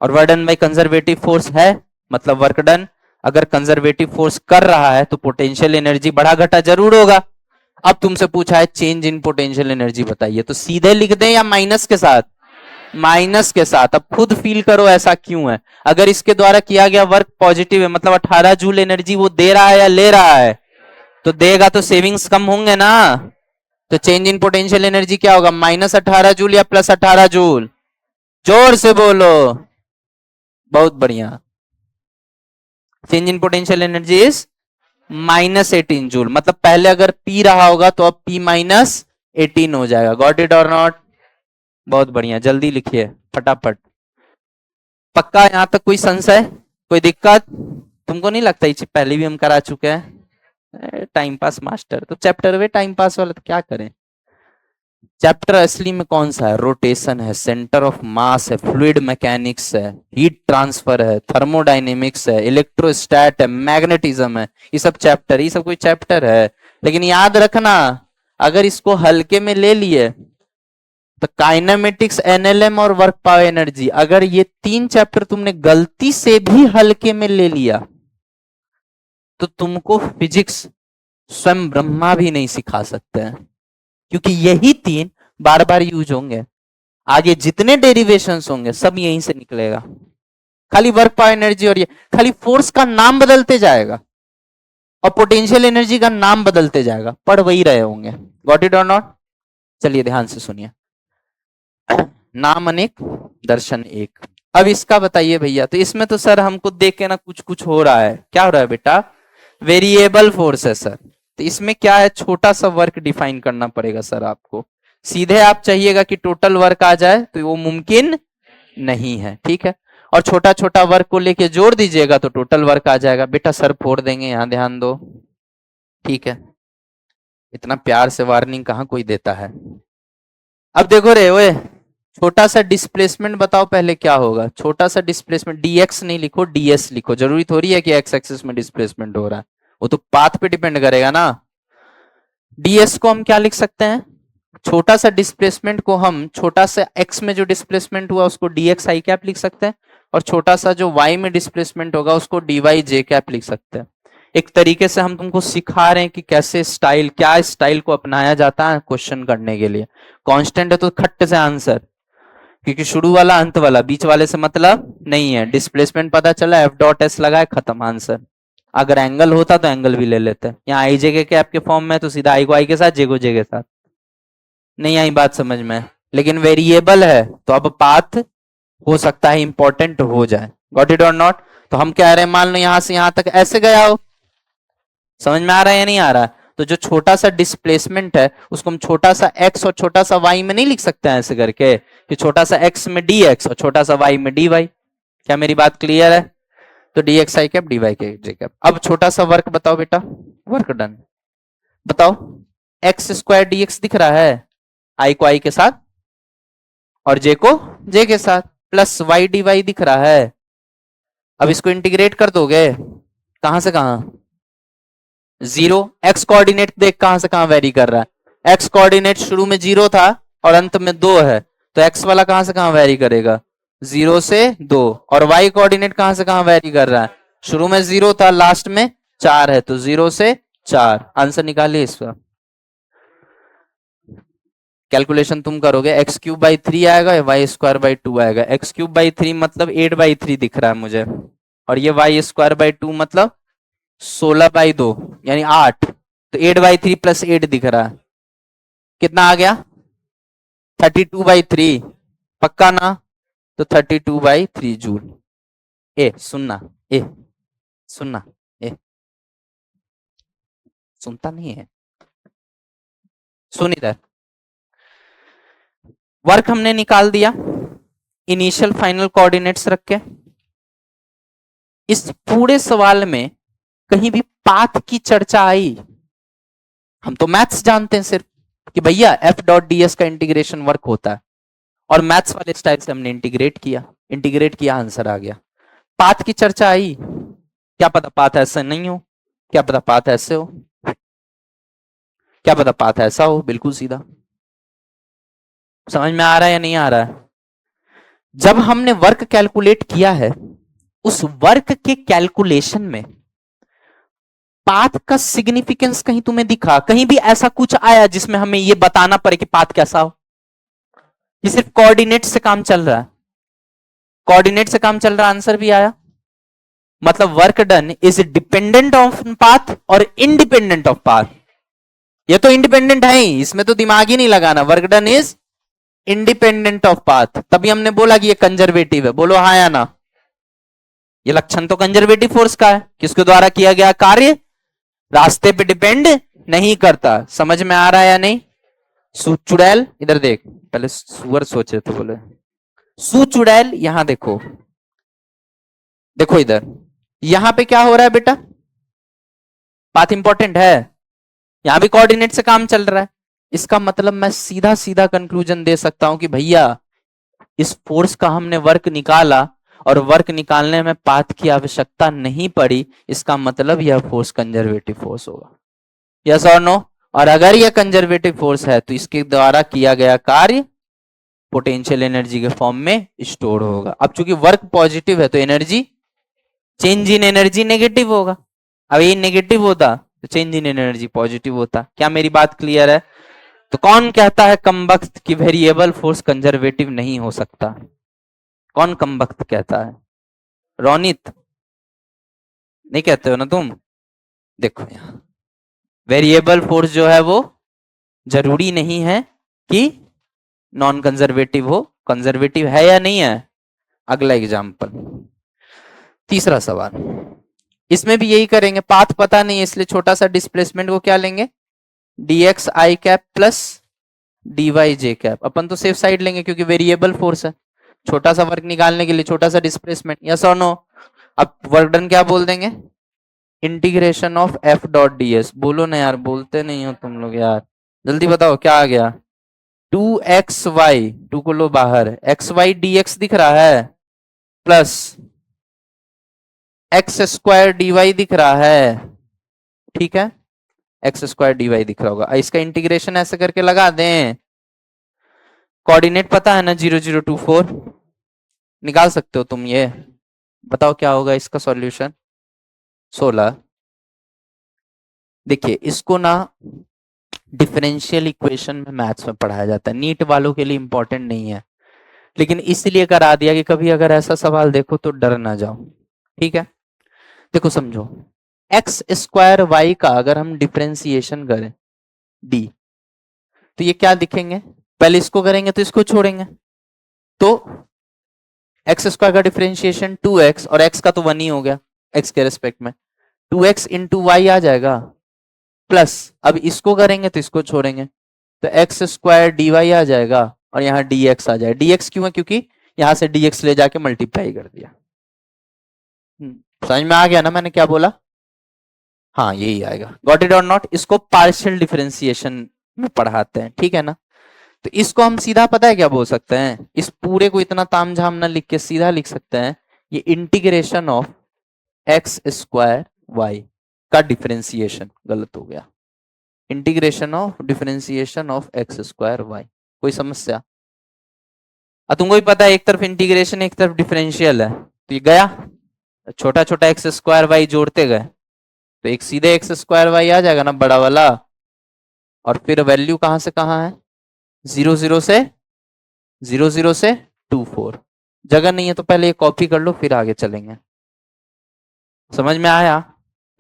और work done by conservative force है मतलब वर्क डन अगर कंजर्वेटिव फोर्स कर रहा है तो पोटेंशियल एनर्जी बढ़ा घटा जरूर होगा। अब तुमसे पूछा है चेंज इन पोटेंशियल एनर्जी बताइए, तो सीधे लिख दें या माइनस के साथ? माइनस के साथ। अब खुद फील करो ऐसा क्यों है। अगर इसके द्वारा किया गया वर्क पॉजिटिव है मतलब 18 जूल एनर्जी वो दे रहा है या ले रहा है? तो देगा तो सेविंग्स कम होंगे ना। तो चेंज इन पोटेंशियल एनर्जी क्या होगा? -18 जूल या +18 जूल? जोर से बोलो। बहुत बढ़िया। Change in potential energy is -18 joule, मतलब पहले अगर पी रहा होगा तो अब P-18 हो जाएगा। गॉट इट और नॉट? बहुत बढ़िया, जल्दी लिखिए फटाफट। पक्का यहां तक कोई संशय, कोई दिक्कत? तुमको नहीं लगता ये पहले भी हम करा चुके हैं? टाइम पास मास्टर तो चैप्टर वे टाइम पास वाला, तो क्या करें। चैप्टर असली में कौन सा है? रोटेशन है, सेंटर ऑफ मास है, फ्लूइड मैकेनिक्स है, हीट ट्रांसफर है, थर्मोडायनेमिक्स है, इलेक्ट्रोस्टैट है, मैग्नेटिज्म है। ये सब चैप्टर, ये सब कोई चैप्टर है? लेकिन याद रखना अगर इसको हल्के में ले लिए तो काइनेमेटिक्स, एनएलएम और वर्क पावर एनर्जी, अगर ये 3 चैप्टर तुमने गलती से भी हल्के में ले लिया तो तुमको फिजिक्स स्वयं ब्रह्मा भी नहीं सिखा सकते हैं, क्योंकि यही 3 बार बार यूज होंगे। आगे जितने डेरिवेशंस होंगे सब यहीं से निकलेगा। खाली वर्क पावर एनर्जी और ये खाली फोर्स का नाम बदलते जाएगा और पोटेंशियल एनर्जी का नाम बदलते जाएगा, पढ़ वही रहे होंगे। गॉट इट और नॉट? चलिए ध्यान से सुनिए। नाम अनेक दर्शन एक। अब इसका बताइए भैया, तो इसमें तो सर हमको देख के ना कुछ कुछ हो रहा है। क्या हो रहा है बेटा? वेरिएबल फोर्स है सर। तो इसमें क्या है, छोटा सा वर्क डिफाइन करना पड़ेगा सर आपको। सीधे आप चाहिएगा कि टोटल वर्क आ जाए, तो वो मुमकिन नहीं है, ठीक है। और छोटा छोटा वर्क को लेके जोड़ दीजिएगा तो टोटल वर्क आ जाएगा। बेटा सर फोड़ देंगे, यहां ध्यान दो, ठीक है। इतना प्यार से वार्निंग कहाँ कोई देता है। अब देखो रे ओए, छोटा सा डिस्प्लेसमेंट बताओ पहले क्या होगा। छोटा सा डिस्प्लेसमेंट dx नहीं लिखो, ds लिखो। जरूरी थोड़ी है कि x एक्सिस में डिस्प्लेसमेंट हो रहा है, वो तो पाथ पे डिपेंड करेगा ना। ds को हम क्या लिख सकते हैं, छोटा सा डिस्प्लेसमेंट को हम छोटा सा x में जो डिस्प्लेसमेंट हुआ उसको dx i कैप लिख सकते हैं, और छोटा सा जो y में डिस्प्लेसमेंट होगा उसको dy j कैप लिख सकते हैं। एक तरीके से हम तुमको सिखा रहे हैं कि कैसे स्टाइल, क्या स्टाइल को अपनाया जाता है क्वेश्चन करने के लिए। कांस्टेंट है तो खट्ट से आंसर, क्योंकि शुरू वाला अंत वाला बीच वाले से मतलब नहीं है। डिस्प्लेसमेंट पता चला, एफ डॉट एस लगाए, खत्म आंसर। अगर एंगल होता तो एंगल भी ले लेते। यहाँ आई जे के आपके फॉर्म में तो सीधा आई को आई के साथ, जे को जे के साथ। नहीं आई बात समझ में? लेकिन वेरिएबल है तो अब पाथ हो सकता है इंपॉर्टेंट हो जाए। गॉट इट और नॉट? तो हम कह रहे हैं मान लो यहां से यहां तक ऐसे गया हो, समझ में आ रहा है या नहीं आ रहा है? तो जो छोटा सा डिस्प्लेसमेंट है उसको हम छोटा सा x और छोटा सा y में नहीं लिख सकते हैं ऐसे करके, कि छोटा सा x में dx और छोटा सा y में dy। क्या मेरी बात क्लियर है? तो dx i कैप dy के j कैप। अब छोटा सा वर्क बताओ बेटा, वर्क डन बताओ। एक्स स्क्वायर dx दिख रहा है, i को i के साथ और j को j के साथ, प्लस y dy दिख रहा है। अब इसको इंटीग्रेट कर दोगे, कहां से कहां? जीरो। एक्स कोऑर्डिनेट देख कहां से कहां वेरी कर रहा है। एक्स कोऑर्डिनेट शुरू में जीरो था और अंत में दो है, तो एक्स वाला कहां से कहां वेरी करेगा? जीरो से दो। और वाई कोऑर्डिनेट कहां से कहां वेरी कर रहा है? शुरू में जीरो था, लास्ट में चार है, तो जीरो से चार। आंसर निकालिए इसका। कैलकुलेशन तुम करोगे, एक्स क्यूब बाई थ्री आएगा या वाई स्क्वायर बाई टू आएगा। एक्स क्यूब बाई थ्री मतलब 8/3 दिख रहा है मुझे, और ये वाई स्क्वायर बाई टू मतलब 16/2 यानी 8। तो 8/3 प्लस 8 दिख रहा है, कितना आ गया? 32/3। पक्का ना? तो 32/3 जूल। ए सुनना, ए सुनना, ए सुनता नहीं है, सुन इधर। वर्क हमने निकाल दिया इनिशियल फाइनल कोऑर्डिनेट्स रख के। इस पूरे सवाल में कहीं भी पाथ की चर्चा आई? हम तो मैथ्स जानते हैं सिर्फ कि भैया एफ डॉट डी एस का इंटीग्रेशन वर्क होता है, और मैथ्स वाले स्टाइल से हमने इंटीग्रेट किया आंसर आ गया। पाथ की चर्चा आई, क्या पता पाथ ऐसे नहीं हो, क्या पता पाथ ऐसे हो, क्या पता पाथ ऐसा हो, बिल्कुल सीधा। समझ में आ रहा है या नहीं आ रहा है? जब हमने वर्क कैलकुलेट किया है, उस वर्क के कैलकुलेशन में पाथ का सिग्निफिकेंस कहीं तुम्हें दिखा, कहीं भी ऐसा कुछ आया जिसमें हमें यह बताना पड़े कि पाथ कैसा हो? ये सिर्फ कोऑर्डिनेट से काम चल रहा है, कोऑर्डिनेट से काम चल रहा, आंसर भी आया। मतलब work done is dependent of path और इंडिपेंडेंट ऑफ पाथ। ये तो इंडिपेंडेंट है ही, इसमें तो दिमाग ही नहीं लगाना। Work done is independent of path, तभी हमने बोला कि ये कंजर्वेटिव है। बोलो हाँ या ना? ये लक्षण तो कंजर्वेटिव फोर्स का है, किसके द्वारा किया गया कार्य रास्ते पे डिपेंड नहीं करता। समझ में आ रहा है या नहीं? चुड़ैल इधर देख, पहले सुअर सोचे थे, बोले चुड़ैल। यहां देखो, देखो इधर, यहां पे क्या हो रहा है बेटा? पाथ इंपॉर्टेंट है, यहां भी कोऑर्डिनेट से काम चल रहा है। इसका मतलब मैं सीधा सीधा कंक्लूजन दे सकता हूं कि भैया इस फोर्स का हमने वर्क निकाला और वर्क निकालने में पाथ की आवश्यकता नहीं पड़ी, इसका मतलब यह फोर्स कंजर्वेटिव फोर्स होगा। यस और नो? और अगर यह कंजर्वेटिव फोर्स है तो इसके द्वारा किया गया कार्य पोटेंशियल एनर्जी के फॉर्म में स्टोर होगा। अब चूंकि वर्क पॉजिटिव है तो energy, change in energy negative होगा। अब ये नेगेटिव होता तो चेंज इन एनर्जी पॉजिटिव होता। क्या मेरी बात क्लियर है? तो कौन कहता है कमबख्त कि वेरिएबल फोर्स कंजर्वेटिव नहीं हो सकता? कौन कमबख्त कहता है? रोनित नहीं कहते हो ना तुम? देखो यहां वेरिएबल फोर्स जो है वो जरूरी नहीं है कि नॉन कंजर्वेटिव हो, कंजर्वेटिव है या नहीं है। अगला एग्जाम्पल, तीसरा सवाल, इसमें भी यही करेंगे, पाथ पता नहीं है इसलिए छोटा सा डिस्प्लेसमेंट को क्या लेंगे, dx i cap plus dy j cap. अपन तो सेफ साइड लेंगे क्योंकि वेरिएबल फोर्स है, छोटा सा वर्क निकालने के लिए छोटा सा डिस्प्लेसमेंट, यस और नो। अब वर्क डन क्या बोल देंगे, integration of f dot ds। बोलो ना यार, बोलते नहीं हो तुम लोग यार, जल्दी बताओ क्या आ गया, 2xy, 2 को लो बाहर, xy dx दिख रहा है प्लस एक्स स्क्वायर dy दिख रहा है, ठीक है, एक्स स्क्वायर dy दिख रहा होगा। इसका इंटीग्रेशन ऐसे करके लगा दें, कोऑर्डिनेट पता है ना 0024, निकाल सकते हो तुम, ये बताओ क्या होगा इसका सॉल्यूशन, 16। देखिए इसको ना डिफरेंशियल इक्वेशन में मैथ्स में पढ़ाया जाता है, नीट वालों के लिए इंपॉर्टेंट नहीं है, लेकिन इसलिए करा दिया कि कभी अगर ऐसा सवाल देखो तो डर ना जाओ, ठीक है। देखो समझो, एक्स स्क्वायर वाई का अगर हम डिफरेंशिएशन करें डी, तो ये क्या दिखेंगे, पहले इसको करेंगे तो इसको छोड़ेंगे, तो एक्स स्क्वायर का डिफरेंशिएशन 2x, और x का तो 1 ही हो गया x के रेस्पेक्ट में, 2x इंटू वाई आ जाएगा, प्लस अब इसको करेंगे तो इसको छोड़ेंगे, तो एक्स स्क्वायर डी वाई आ जाएगा, और यहाँ dx आ जाएगा। dx क्यों है, क्योंकि यहां से dx ले जाके मल्टीप्लाई कर दिया। समझ में आ गया ना मैंने क्या बोला, हाँ यही आएगा, गॉट इट और नॉट। इसको पार्शियल डिफरेंशिएशन में पढ़ाते हैं, ठीक है ना। तो इसको हम सीधा पता है क्या बोल सकते हैं, इस पूरे को इतना तामझाम ना लिख के सीधा लिख सकते हैं, ये integration of x square y का डिफरेंशिएशन, गलत हो गया, integration of differentiation of x square y. कोई समस्या, तुमको भी पता है एक तरफ इंटीग्रेशन एक तरफ डिफरेंशियल है, तो ये गया, छोटा छोटा एक्स स्क्वायर वाई जोड़ते गए, तो एक सीधे एक्स स्क्वायर वाई आ जाएगा ना बड़ा वाला, और फिर वैल्यू कहां से कहां है, 00 से 00 से 24। जगह नहीं है तो पहले ये कॉपी कर लो फिर आगे चलेंगे। समझ में आया,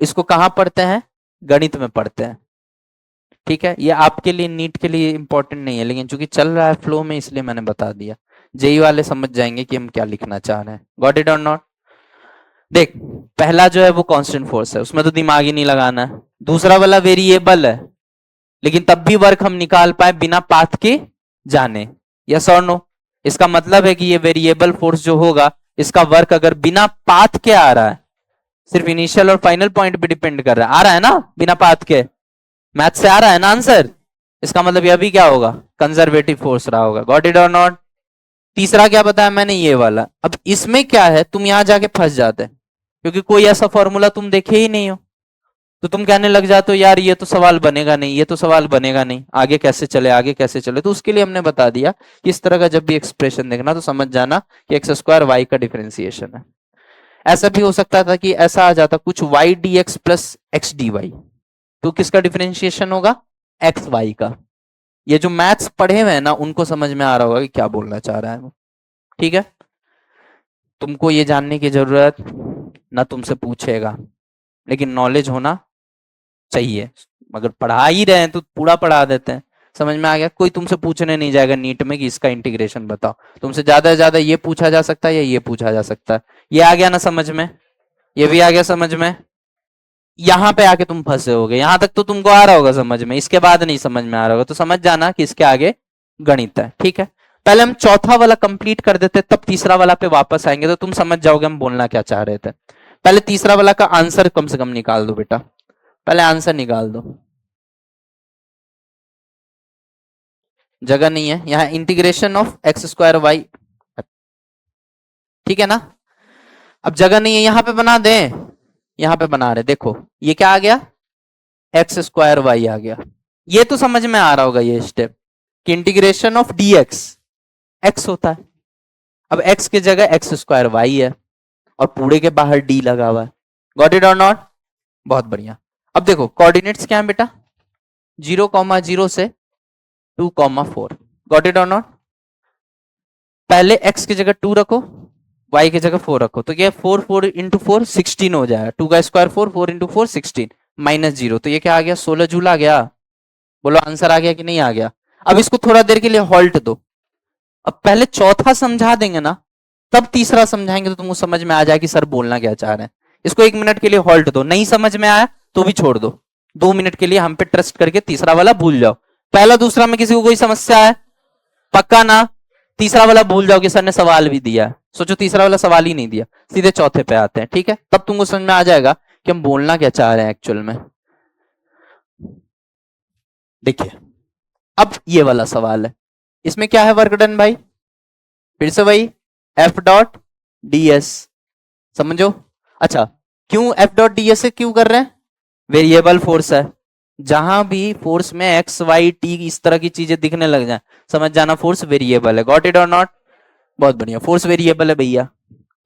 इसको कहां पढ़ते हैं, गणित में पढ़ते हैं, ठीक है। ये आपके लिए नीट के लिए इंपॉर्टेंट नहीं है, लेकिन चूंकि चल रहा है फ्लो में इसलिए मैंने बता दिया, जेई वाले समझ जाएंगे कि हम क्या लिखना चाह रहे हैं। गॉट इट और नॉट। देख पहला जो है वो कांस्टेंट फोर्स है, उसमें तो दिमाग ही नहीं लगाना है, दूसरा वाला वेरिएबल है, लेकिन तब भी वर्क हम निकाल पाए बिना पाथ के जाने, यस और नो। इसका मतलब है कि ये वेरिएबल फोर्स जो होगा इसका वर्क अगर बिना पाथ के आ रहा है, सिर्फ इनिशियल और फाइनल पॉइंट पे डिपेंड कर रहा है, आ रहा है ना बिना पाथ के, मैथ से आ रहा है ना आंसर, इसका मतलब ये अभी क्या होगा, कंजर्वेटिव फोर्स रहा होगा। गॉट इट और नॉट। तीसरा क्या बताया मैंने, ये वाला। अब इसमें क्या है, तुम यहां जाके फंस जाते हैं क्योंकि कोई ऐसा फॉर्मूला तुम देखे ही नहीं हो, तो तुम कहने लग जाते हो यार ये तो सवाल बनेगा नहीं, ये तो सवाल बनेगा नहीं, आगे कैसे चले आगे कैसे चले। तो उसके लिए हमने बता दिया कि इस तरह का जब भी एक्सप्रेशन देखना तो समझ जाना कि एक्स स्क्वायर वाई का डिफरेंशिएशन है। ऐसा भी हो सकता था कि ऐसा आ जाता कुछ y d x plus x d y, तो किसका डिफरेंशिएशन होगा, एक्स वाई का। ये जो मैथ्स पढ़े हुए हैं ना उनको समझ में आ रहा होगा कि क्या बोलना चाह रहा है वो, ठीक है। तुमको ये जानने की जरूरत ना तुमसे पूछेगा, लेकिन नॉलेज होना चाहिए, अगर पढ़ा ही रहे हैं तो पूरा पढ़ा देते हैं। समझ में आ गया, कोई तुमसे पूछने नहीं जाएगा नीट में कि इसका इंटीग्रेशन बताओ, तुमसे ज्यादा से ज्यादा ये पूछा जा सकता है या ये पूछा जा सकता है। ये आ गया ना समझ में, ये भी आ गया समझ में, यहां पे आके तुम फंसे होगे, यहां तक तो तुमको आ रहा होगा समझ में, इसके बाद नहीं समझ में आ रहा होगा, तो समझ जाना कि इसके आगे गणित है, ठीक है। पहले हम चौथा वाला कंप्लीट कर देते तब तीसरा वाला पे वापस आएंगे, तो तुम समझ जाओगे हम बोलना क्या चाह रहे थे। पहले तीसरा वाला का आंसर कम से कम निकाल दो बेटा, पहले आंसर निकाल दो, जगह नहीं है यहाँ, integration of x square y, ठीक है ना। अब जगह नहीं है यहाँ पे बना दें, यहाँ पे बना रहे, देखो ये क्या आ गया, एक्स स्क्वायर वाई आ गया। ये तो समझ में आ रहा होगा ये स्टेप कि integration of D x x होता है, अब एक्स की जगह एक्स स्क्वायर वाई है और पूरे के बाहर डी लगा हुआ है। गॉट इट और नॉट, बहुत बढ़िया। अब देखो कोऑर्डिनेट्स क्या है बेटा, 0,0 से 2,4। गॉट इट और नॉट। पहले x की जगह 2 रखो, y की जगह 4 रखो, तो ये 4 4 इंटू 4 16 हो जाएगा, 2 का स्क्वायर 4 4 इंटू 4 16 माइनस 0, तो ये क्या आ गया 16 जूल आ गया। बोलो आंसर आ गया कि नहीं आ गया। अब इसको थोड़ा देर के लिए हॉल्ट दो, अब पहले चौथा समझा देंगे ना, तब तीसरा समझाएंगे तो तुमको समझ में आ जाए कि सर बोलना क्या चाह रहे हैं। इसको 1 मिनट के लिए हॉल्ट दो, नहीं समझ में आया तो भी छोड़ दो, 2 मिनट के लिए हम पे ट्रस्ट करके तीसरा वाला भूल जाओ। पहला दूसरा में किसी को कोई समस्या है? पक्का ना? तीसरा वाला भूल जाओ कि सर ने सवाल भी दिया है, सोचो तीसरा वाला सवाल ही नहीं दिया, सीधे चौथे पे आते हैं, ठीक है? तब तुमको समझ में आ जाएगा कि हम बोलना क्या चाह रहे हैं एक्चुअल में। देखिए अब ये वाला सवाल है, इसमें क्या है वर्क डन भाई? फिर से वही एफ डॉट डी एस, समझो। अच्छा, क्यों एफ डॉट डी एस से क्यों कर रहे हैं? वेरिएबल फोर्स है, जहां भी फोर्स में एक्स वाई टी इस तरह की चीजें दिखने लग जाए समझ जाना फोर्स वेरिएबल है। गॉट इट और नॉट? बहुत बढ़िया, फोर्स वेरिएबल है भैया,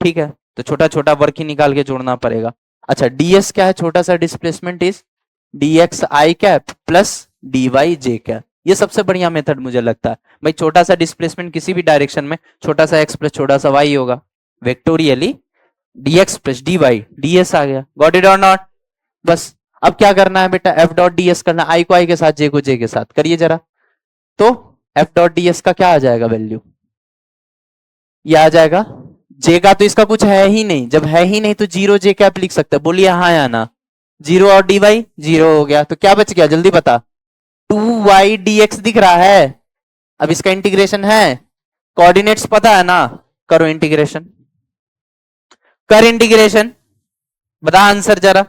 ठीक है? तो छोटा छोटा वर्क ही निकाल के जोड़ना पड़ेगा। अच्छा, डीएस क्या है? छोटा सा displacement is d x i cap plus d y j cap. ये सबसे बढ़िया मेथड मुझे लगता है भाई। छोटा सा डिस्प्लेसमेंट किसी भी डायरेक्शन में छोटा सा एक्स प्लस छोटा सा वाई होगा, vectorially dx plus dy ds आ गया। गॉट इट और नॉट? बस अब क्या करना है बेटा? एफ डॉट डी एस करना, आई को आई के साथ, जे को जे के साथ, करिए जरा। तो एफ डॉट डी एस का क्या आ जाएगा वैल्यू? ये आ जाएगा जे का, तो इसका कुछ है ही नहीं, जब है ही नहीं तो जीरो जे कैप लिख सकते हैं। बोलिए हाँ या ना? जीरो और डी वाई जीरो हो गया, तो क्या बच गया जल्दी बता? 2y dx दिख रहा है। अब इसका इंटीग्रेशन है, कोऑर्डिनेट्स पता है ना? करो इंटीग्रेशन, कर इंटीग्रेशन, बता आंसर जरा।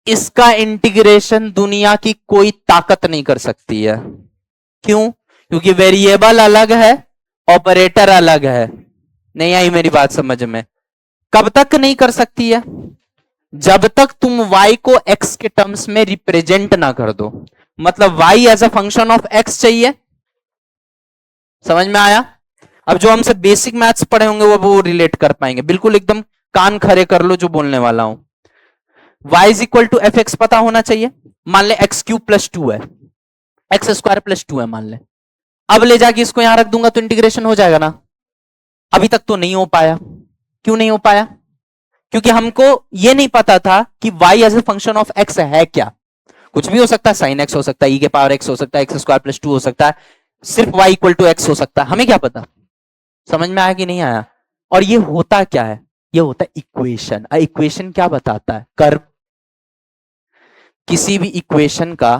इसका इंटीग्रेशन दुनिया की कोई ताकत नहीं कर सकती है। क्यों? क्योंकि वेरिएबल अलग है, ऑपरेटर अलग है। नहीं आई मेरी बात समझ में? कब तक नहीं कर सकती है? जब तक तुम y को x के टर्म्स में रिप्रेजेंट ना कर दो। मतलब y as a function of x चाहिए, समझ में आया? अब जो हमसे बेसिक मैथ्स पढ़े होंगे वो रिलेट कर पाएंगे, बिल्कुल एकदम कान खड़े कर लो जो बोलने वाला हूं। y is equal to f x पता होना चाहिए। मान ले एक्स क्यूब प्लस 2 है, एक्स स्क्वायर प्लस 2 है मान ले। अब ले जाके इसको यहां रख दूंगा तो इंटीग्रेशन हो जाएगा ना? अभी तक तो नहीं हो पाया। क्यों नहीं हो पाया? क्योंकि हमको ये नहीं पता था कि y as a function of x है क्या। कुछ भी हो सकता है, साइन x हो सकता है, e के पावर x हो सकता है, एक्स स्क्वायर प्लस 2 हो सकता है, सिर्फ y इक्वल टू एक्स हो सकता है, हमें क्या पता? समझ में आया कि नहीं आया? और ये होता क्या है? ये होता है इक्वेशन। इक्वेशन क्या बताता है? कर्व। किसी भी इक्वेशन का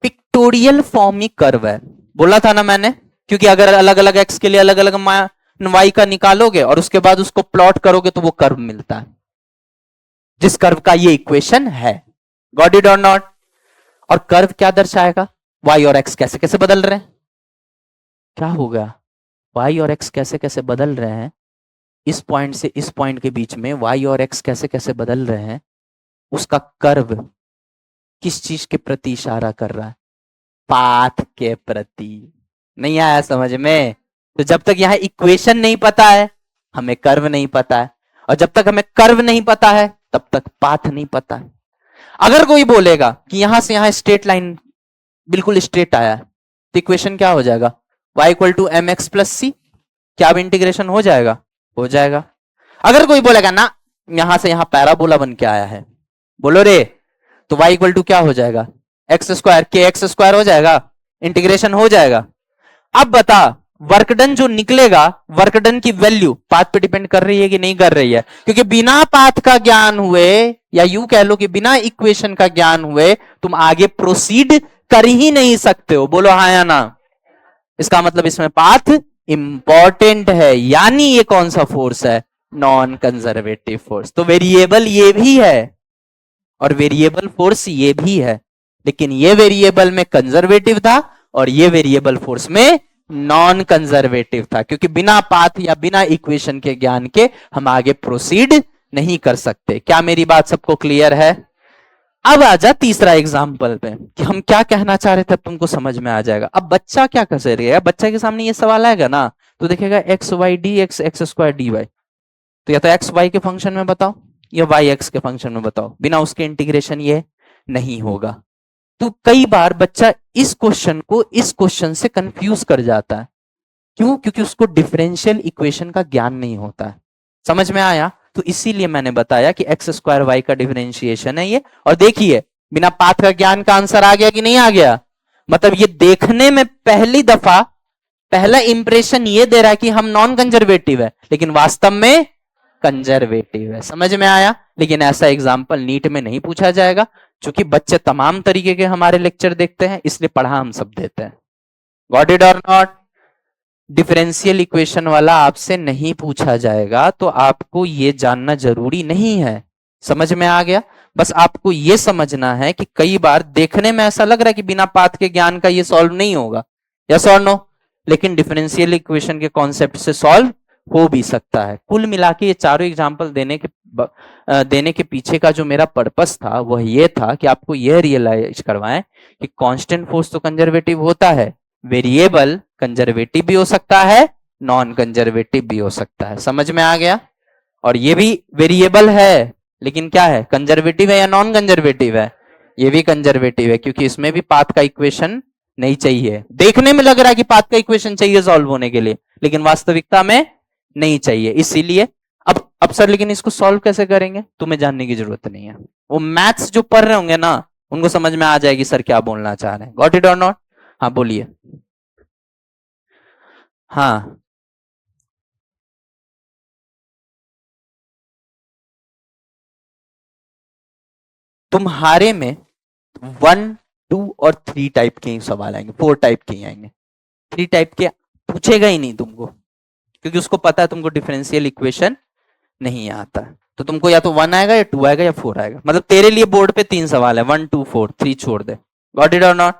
पिक्टोरियल फॉर्म ही कर्व है, बोला था ना मैंने। क्योंकि अगर अलग अलग एक्स के लिए अलग अलग वाई का निकालोगे और उसके बाद उसको प्लॉट करोगे तो वो कर्व मिलता है, जिस कर्व का ये इक्वेशन है। गॉट इट और नॉट? और कर्व क्या दर्शाएगा? वाई और एक्स कैसे कैसे बदल रहे हैं। क्या हो गया? वाई और एक्स कैसे कैसे बदल रहे हैं, इस पॉइंट से इस पॉइंट के बीच में वाई और एक्स कैसे कैसे बदल रहे हैं, उसका कर्व किस चीज के प्रति इशारा कर रहा है? पाथ के प्रति। नहीं आया समझ में? तो जब तक यहां इक्वेशन नहीं पता है, हमें कर्व नहीं पता है, और जब तक हमें कर्व नहीं पता है तब तक पाथ नहीं पता है। अगर कोई बोलेगा कि यहां से यहां स्ट्रेट लाइन बिल्कुल स्ट्रेट आया है, तो इक्वेशन क्या हो जाएगा? y equal to M X plus C. क्या अब इंटीग्रेशन हो जाएगा? हो जाएगा। अगर कोई बोलेगा ना यहां से यहां पैराबोला बन के आया है, बोलो रे, तो y इक्वल टू क्या हो जाएगा? एक्स स्क्वायर के एक्स स्क्वायर हो जाएगा, इंटीग्रेशन हो जाएगा। अब बता, वर्कडन जो निकलेगा, वर्कडन की वैल्यू पाथ पे डिपेंड कर रही है कि नहीं कर रही है? क्योंकि बिना पाथ का ज्ञान हुए, या यूं कह लो कि बिना इक्वेशन का ज्ञान हुए तुम आगे प्रोसीड कर ही नहीं सकते हो। बोलो हाँ या ना? इसका मतलब इसमें पाथ इंपॉर्टेंट है। यानी ये कौन सा फोर्स है? Non conservative force. तो वेरिएबल ये भी है और वेरिएबल फोर्स ये भी है, लेकिन ये वेरिएबल में कंजर्वेटिव था और ये वेरिएबल फोर्स में नॉन कंजर्वेटिव था, क्योंकि बिना पाथ या बिना इक्वेशन के ज्ञान के हम आगे प्रोसीड नहीं कर सकते। क्या मेरी बात सबको क्लियर है? अब आजा तीसरा एग्जाम्पल पे कि हम क्या कहना चाह रहे थे, तुमको समझ में आ जाएगा। अब बच्चा क्या कर रहा है, बच्चा के सामने ये सवाल आएगा ना, तो देखेगा x y d x x square d y, तो या तो एक्स वाई के फंक्शन में बताओ या वाई एक्स के फंक्शन में बताओ, बिना उसके इंटीग्रेशन ये नहीं होगा। तो कई बार बच्चा इस क्वेश्चन को इस क्वेश्चन से कंफ्यूज कर जाता है। क्यों? क्योंकि उसको डिफरेंशियल इक्वेशन का ज्ञान नहीं होता है। समझ में आया? तो इसीलिए मैंने बताया कि एक्स स्क्वायर वाई का डिफरेंशिएशन है ये। और देखिए, बिना पाथ का ज्ञान का आंसर आ गया कि नहीं आ गया? मतलब ये देखने में पहली दफा पहला इंप्रेशन ये दे रहा है कि हम नॉन कंजर्वेटिव है, लेकिन वास्तव में कंजर्वेटिव है। समझ में आया? लेकिन ऐसा एग्जाम्पल नीट में नहीं पूछा जाएगा, क्योंकि बच्चे तमाम तरीके के हमारे लेक्चर देखते हैं, इसलिए पढ़ा हम सब देते हैं। गॉट इट और नॉट? डिफरेंशियल इक्वेशन वाला आपसे नहीं पूछा जाएगा, तो आपको ये जानना जरूरी नहीं है। समझ में आ गया? बस आपको ये समझना है कि कई बार देखने में ऐसा लग रहा है कि बिना पाथ के ज्ञान का ये सॉल्व नहीं होगा, यस और नो, लेकिन डिफरेंशियल इक्वेशन के कॉन्सेप्ट से सॉल्व हो भी सकता है। कुल मिला के ये चारों एग्जाम्पल देने के पीछे का जो मेरा पर्पस था वह ये था कि आपको यह रियलाइज करवाएं कि कांस्टेंट फोर्स तो कंजर्वेटिव होता है, वेरिएबल कंजर्वेटिव भी हो सकता है, नॉन कंजर्वेटिव भी हो सकता है। समझ में आ गया? और ये भी वेरिएबल है, लेकिन क्या है, कंजर्वेटिव है या नॉन कंजर्वेटिव है? ये भी कंजर्वेटिव है, क्योंकि इसमें भी पाथ का इक्वेशन नहीं चाहिए। देखने में लग रहा है कि पाथ का इक्वेशन चाहिए सॉल्व होने के लिए, लेकिन वास्तविकता में नहीं चाहिए। इसीलिए अब सर लेकिन इसको सॉल्व कैसे करेंगे, तुम्हें जानने की जरूरत नहीं है। वो मैथ्स जो पढ़ रहे होंगे ना, उनको समझ में आ जाएगी सर क्या बोलना चाह रहे हैं। गॉट इट और नॉट? हाँ बोलिए। हाँ तुम्हारे में 1, 2 और 3 टाइप के ही सवाल आएंगे, 4 टाइप के ही आएंगे। 3 टाइप के पूछेगा ही नहीं तुमको, क्योंकि उसको पता है तुमको डिफरेंशियल इक्वेशन नहीं आता। तो तुमको या तो 1 आएगा या 2 आएगा या 4 आएगा। मतलब तेरे लिए बोर्ड पे 3 सवाल है, 1, 2, 4, 3 छोड़ दे। गॉट इट और नॉट?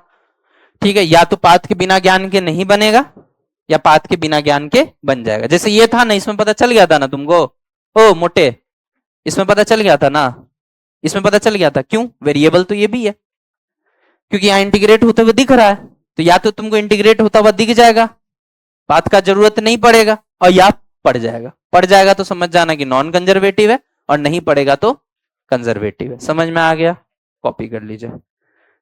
ठीक है, या तो पाथ के बिना ज्ञान के नहीं बनेगा, या पाथ के बिना ज्ञान के बन जाएगा। जैसे ये था ना, इसमें पता चल गया था ना तुमको, ओ मोटे, इसमें पता चल गया था ना, इसमें पता चल गया था। क्यों? वेरिएबल तो ये भी है, क्योंकि यहां इंटीग्रेट होते हुए दिख रहा है, तो या तो तुमको इंटीग्रेट होता हुआ दिख जाएगा, पाथ का जरूरत नहीं पड़ेगा, और या पड़ जाएगा। पड़ जाएगा तो समझ जाना कि नॉन कंजर्वेटिव है, और नहीं पड़ेगा तो कंजर्वेटिव है। समझ में आ गया? कॉपी कर लीजिए।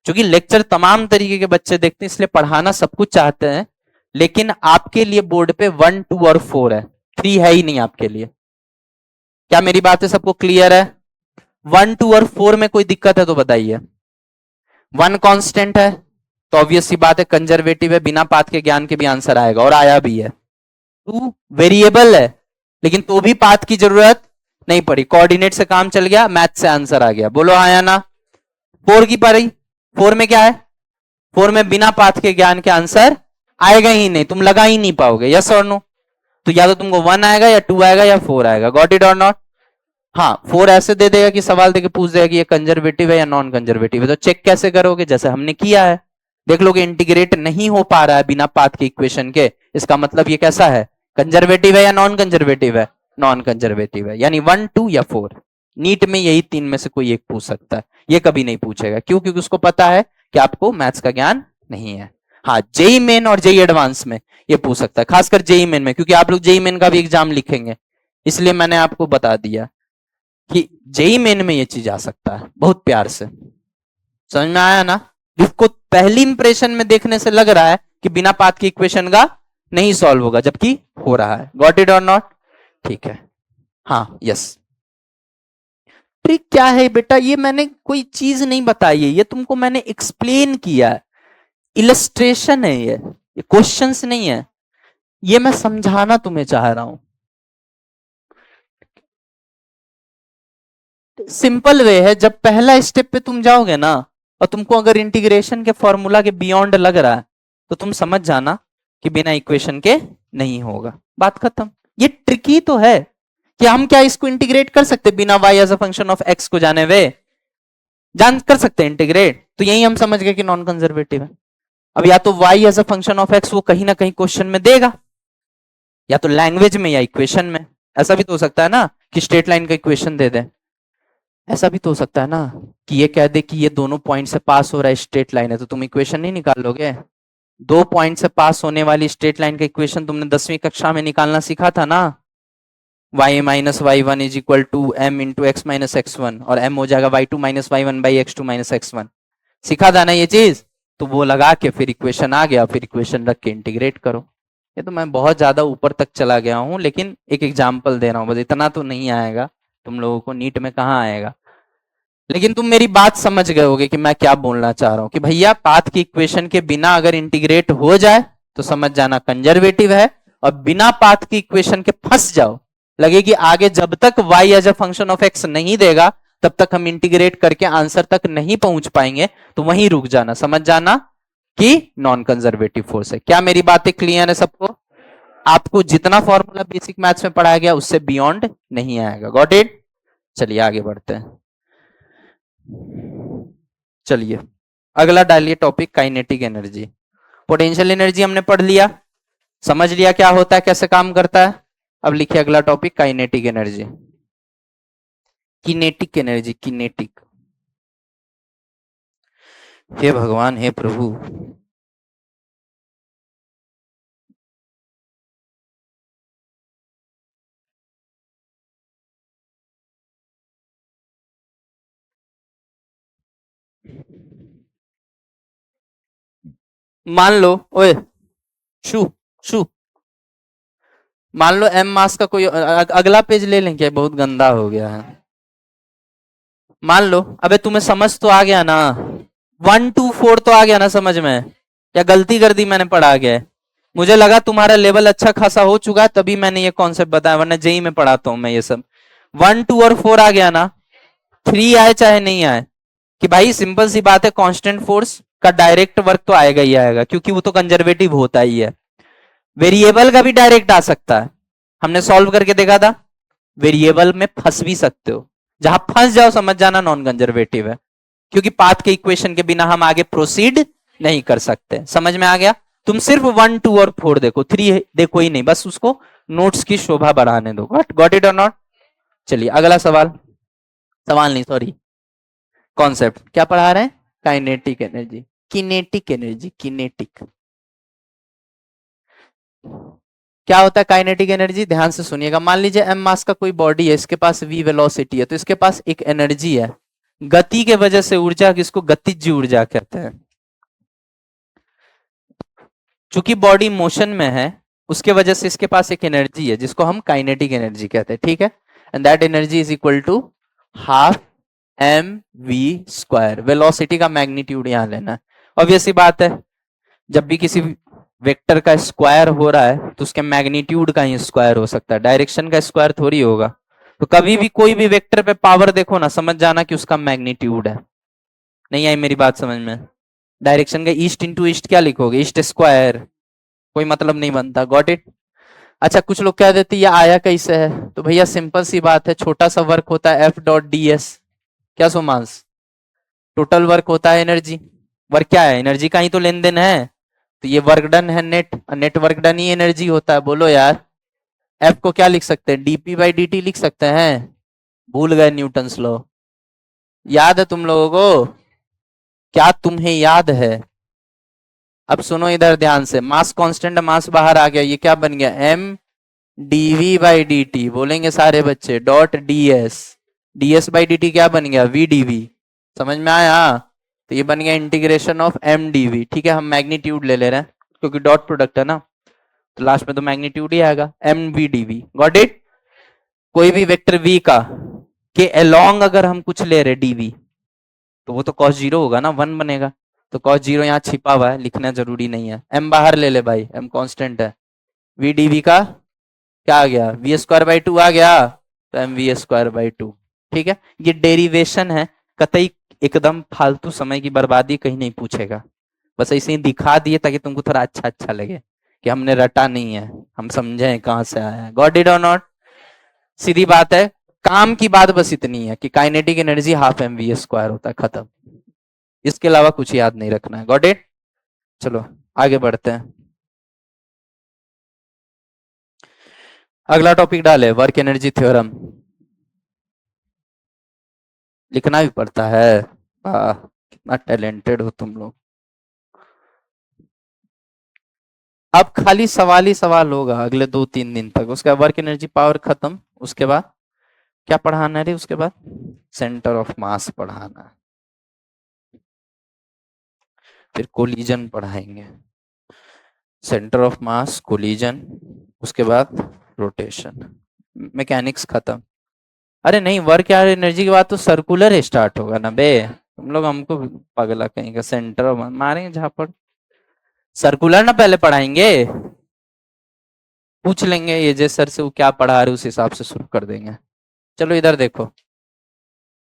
क्योंकि लेक्चर तमाम तरीके के बच्चे देखते हैं, इसलिए पढ़ाना सब कुछ चाहते हैं, लेकिन आपके लिए बोर्ड पे 1, 2 और 4 है, 3 है ही नहीं आपके लिए। क्या मेरी बातें सबको क्लियर है? 1, 2 और 4 में कोई दिक्कत है तो बताइए। 1 कांस्टेंट है, तो ऑब्वियस सी बात है कंजर्वेटिव है, बिना पाथ के ज्ञान के भी आंसर आएगा, और आया भी है। 2 वेरिएबल है, लेकिन तो भी पाथ की जरूरत नहीं पड़ी, कोऑर्डिनेट से काम चल गया, मैथ से आंसर आ गया। बोलो आया ना? 4 की पड़ी, 4 में क्या है, 4 में बिना पाथ के ज्ञान के आंसर आएगा ही नहीं, तुम लगा ही नहीं पाओगे। यस और नो? तो या तो तुमको 1 आएगा या 2 आएगा या 4 आएगा। गॉट इट और नॉट? हाँ, 4 ऐसे दे देगा कि सवाल देके पूछ देगा कि ये कंजर्वेटिव है या नॉन कंजर्वेटिव है। तो चेक कैसे करोगे? जैसे हमने किया है, देख लोगे इंटीग्रेट नहीं हो पा रहा है बिना पाथ के इक्वेशन के, इसका मतलब ये कैसा है, कंजर्वेटिव है या नॉन कंजर्वेटिव है? नॉन कंजर्वेटिव है। यानी 1, 2 या 4, नीट में यही 3 में से कोई एक पूछ सकता है, ये कभी नहीं पूछेगा। क्यों? क्योंकि उसको पता है कि आपको मैथ्स का ज्ञान नहीं है। हाँ, जेई मेन और जेई एडवांस में ये पूछ सकता है, खासकर जेई मेन में, क्योंकि आप लोग जेई मेन का भी एग्जाम लिखेंगे, इसलिए मैंने आपको बता दिया कि जेई मेन में ये चीज आ सकता है। बहुत प्यार से समझ में आया ना? जिसको पहली इंप्रेशन में देखने से लग रहा है कि बिना पाथ के इक्वेशन का नहीं सॉल्व होगा, जबकि हो रहा है। गॉट इट और नॉट? ठीक है। हाँ यस। ट्रिक क्या है बेटा? ये मैंने कोई चीज नहीं बताई है, ये तुमको मैंने एक्सप्लेन किया है, इलस्ट्रेशन है, ये क्वेश्चंस नहीं है, ये मैं समझाना तुम्हें चाह रहा हूं। सिंपल वे है, जब पहला स्टेप पे तुम जाओगे ना, और तुमको अगर इंटीग्रेशन के फॉर्मूला के बियॉन्ड लग रहा है, तो तुम समझ जाना कि बिना इक्वेशन के नहीं होगा, बात खत्म। ये ट्रिकी तो है कि हम क्या इसको इंटीग्रेट कर सकते बिना y as a function of x को जाने हुए, जान कर सकते हैं इंटीग्रेट, तो यही हम समझ गए कि नॉन कंजर्वेटिव है। अब या तो y as a function of x वो कहीं ना कहीं क्वेश्चन में देगा, या तो लैंग्वेज में या इक्वेशन में। ऐसा भी तो हो सकता है ना कि स्ट्रेट लाइन का इक्वेशन दे दे, ऐसा भी तो हो सकता है ना कि ये कह दे कि ये दोनों पॉइंट से पास हो रहा है, स्ट्रेट लाइन है, तो तुम इक्वेशन नहीं निकाल लोगे? 2 पॉइंट से पास होने वाली स्ट्रेट लाइन का इक्वेशन तुमने 10वीं कक्षा में निकालना सीखा था ना, y minus y one is equal to m into x minus x one, और m हो जाएगा y2 minus y one by x two minus x one. सीखा था ना ये चीज? तो वो लगा के फिर इक्वेशन आ गया, फिर इक्वेशन रख के इंटीग्रेट करो। ये तो मैं बहुत ज्यादा ऊपर तक चला गया हूं, लेकिन एक एग्जाम्पल दे रहा हूं बस, इतना तो नहीं आएगा तुम लोगों को, नीट में कहाँ आएगा। लेकिन तुम मेरी बात समझ गए होगे कि मैं क्या बोलना चाह रहा हूं, कि भैया पाथ की इक्वेशन के बिना अगर इंटीग्रेट हो जाए तो समझ जाना कंजर्वेटिव है। और बिना पाथ की इक्वेशन के फंस जाओ, लगे कि आगे जब तक y as a function of x नहीं देगा तब तक हम इंटीग्रेट करके आंसर तक नहीं पहुंच पाएंगे, तो वहीं रुक जाना, समझ जाना कि नॉन कंजर्वेटिव फोर्स है। क्या मेरी बातें क्लियर है सबको? आपको जितना फॉर्मूला बेसिक मैथ्स में पढ़ाया गया उससे बियॉन्ड नहीं आएगा। Got it? चलिए आगे बढ़ते हैं। चलिए अगला डालिए topic kinetic energy. Potential energy हमने पढ़ लिया, समझ लिया क्या होता है, कैसे काम करता है। अब लिखिए अगला topic kinetic energy. Kinetic energy, kinetic. हे भगवान, हे प्रभु। मान लो, ओए शू शू, मान लो एम मास का कोई अगला पेज ले लें क्या, बहुत गंदा हो गया है। मान लो, अबे तुम्हें समझ तो आ गया ना, 1 2 4 तो आ गया ना समझ में, या गलती कर दी मैंने पढ़ा के? मुझे लगा तुम्हारा लेवल अच्छा खासा हो चुका है तभी मैंने ये कॉन्सेप्ट बताया, वरना जेई में पढ़ाता हूं मैं ये सब। 1 2 और 4 आ गया ना, 3 आए चाहे नहीं आए, कि भाई सिंपल सी बात है, कांस्टेंट फोर्स का डायरेक्ट वर्क तो आएगा ही आएगा, क्योंकि वो तो कंजर्वेटिव होता ही है। वेरिएबल का भी डायरेक्ट आ सकता है, हमने सॉल्व करके देखा था। वेरिएबल में फंस भी सकते हो, जहां फंस जाओ समझ जाना नॉन कंजर्वेटिव है, क्योंकि पाथ के इक्वेशन के बिना हम आगे प्रोसीड नहीं कर सकते। समझ में आ गया? तुम सिर्फ 1 2 और 4 देखो, 3 देखो ही नहीं, बस उसको नोट्स की शोभा बढ़ाने दो। गॉट इट और नॉट? चलिए अगला सवाल, सवाल नहीं सॉरी, कॉन्सेप्ट क्या पढ़ा रहे हैं? Kinetic energy, kinetic energy, kinetic. क्या होता है काइनेटिक एनर्जी? ध्यान से सुनिएगा। मान लीजिए एम मास का कोई बॉडी है, इसके पास वी वेलोसिटी है, तो इसके पास एक एनर्जी है, गति के वजह से ऊर्जा, जिसको गतिज ऊर्जा कहते हैं। चूंकि बॉडी मोशन में है उसके वजह से इसके पास एक एनर्जी है जिसको हम काइनेटिक एनर्जी कहते हैं, ठीक है। And that energy is equal to half m v square. Velocity का मैग्नीट्यूड यहां लेना है। ऑब्वियसली बात है, जब भी किसी वेक्टर का स्क्वायर हो रहा है तो उसके मैग्नीट्यूड का ही स्क्वायर हो सकता है, डायरेक्शन का स्क्वायर थोड़ी होगा। तो कभी भी कोई भी वेक्टर पे पावर देखो ना, समझ जाना कि उसका मैग्नीट्यूड है। नहीं आई मेरी बात समझ में? डायरेक्शन का ईस्ट इंटू ईस्ट क्या लिखोगे? ईस्ट स्क्वायर, कोई मतलब नहीं बनता। Got it? अच्छा, कुछ लोग कह देते ये आया कैसे है, तो भैया सिंपल सी बात है, छोटा सा वर्क होता है एफ डॉट डी एस। क्या सोमांस? टोटल वर्क होता है एनर्जी। वर्क क्या है? एनर्जी का ही तो लेन देन है, तो ये वर्क डन है नेट, नेट वर्क डन ही एनर्जी होता है। बोलो यार, एफ को क्या लिख सकते हैं? डीपी बाई डी टी लिख सकते हैं। भूल गए न्यूटन्स लॉ? याद है तुम लोगों को? क्या तुम्हें याद है? अब सुनो इधर ध्यान से, मास कांस्टेंट, मास बाहर आ गया, ये क्या बन गया? M d v by d t, बोलेंगे सारे बच्चे, dot d s. D s by d t क्या बन गया? V d v. समझ में आया? तो ये बन गया integration of m d v. ठीक है, हम मैग्नीट्यूड ले ले रहे हैं क्योंकि डॉट प्रोडक्ट है ना, तो लास्ट में तो मैग्नीट्यूड ही आएगा, m v d v. Got it? कोई भी वेक्टर वी का के अलोंग अगर हम कुछ ले रहे डीवी, तो वो तो कॉस जीरो होगा ना, 1 बनेगा। तो कॉस जीरो यहाँ छिपा हुआ है, लिखना जरूरी नहीं है। एम बाहर ले ले भाई, एम कांस्टेंट है। वी डी वी का क्या आ गया? वी स्क्वायर बाई 2 आ गया, तो एम वी स्क्वायर बाई 2। ठीक है, ये डेरिवेशन है, कतई एकदम फालतू समय की बर्बादी कहीं नहीं पूछेगा, बस ऐसे ही दिखा दिए ताकि तुमको थोड़ा अच्छा अच्छा लगे कि हमने रटा नहीं है, हम समझे कहां से आया है। गॉट इट और नॉट? सीधी बात है, काम की बात बस इतनी है कि kinetic energy half m v square होता है, खत्म। इसके अलावा कुछ याद नहीं रखना है। Got it? चलो आगे बढ़ते हैं। अगला टॉपिक डाले वर्क एनर्जी थ्योरम। लिखना भी पड़ता है, वाह कितना टैलेंटेड हो तुम लोग। अब खाली सवाल ही सवाल होगा अगले 2 3 दिन तक, उसके बाद वर्क एनर्जी पावर खत्म। उसके बाद क्या पढ़ाना है रे? उसके बाद सेंटर ऑफ मास पढ़ाना है, फिर कोलिजन पढ़ाएंगे, सेंटर ऑफ मास, कोलिजन, उसके बाद रोटेशन, मैकेनिक्स खत्म। अरे नहीं, वर्क यार एनर्जी के बाद तो सर्कुलर स्टार्ट होगा ना बे, तुम लोग हमको पगला कहीं का। सेंटर ऑफ मारेंगे झापड़। सर्कुलर ना पहले पढ़ाएंगे, पूछ लेंगे ये जे सर से वो क्या पढ़ा रहे उस हिसाब से शुरू कर देंगे। चलो इधर देखो,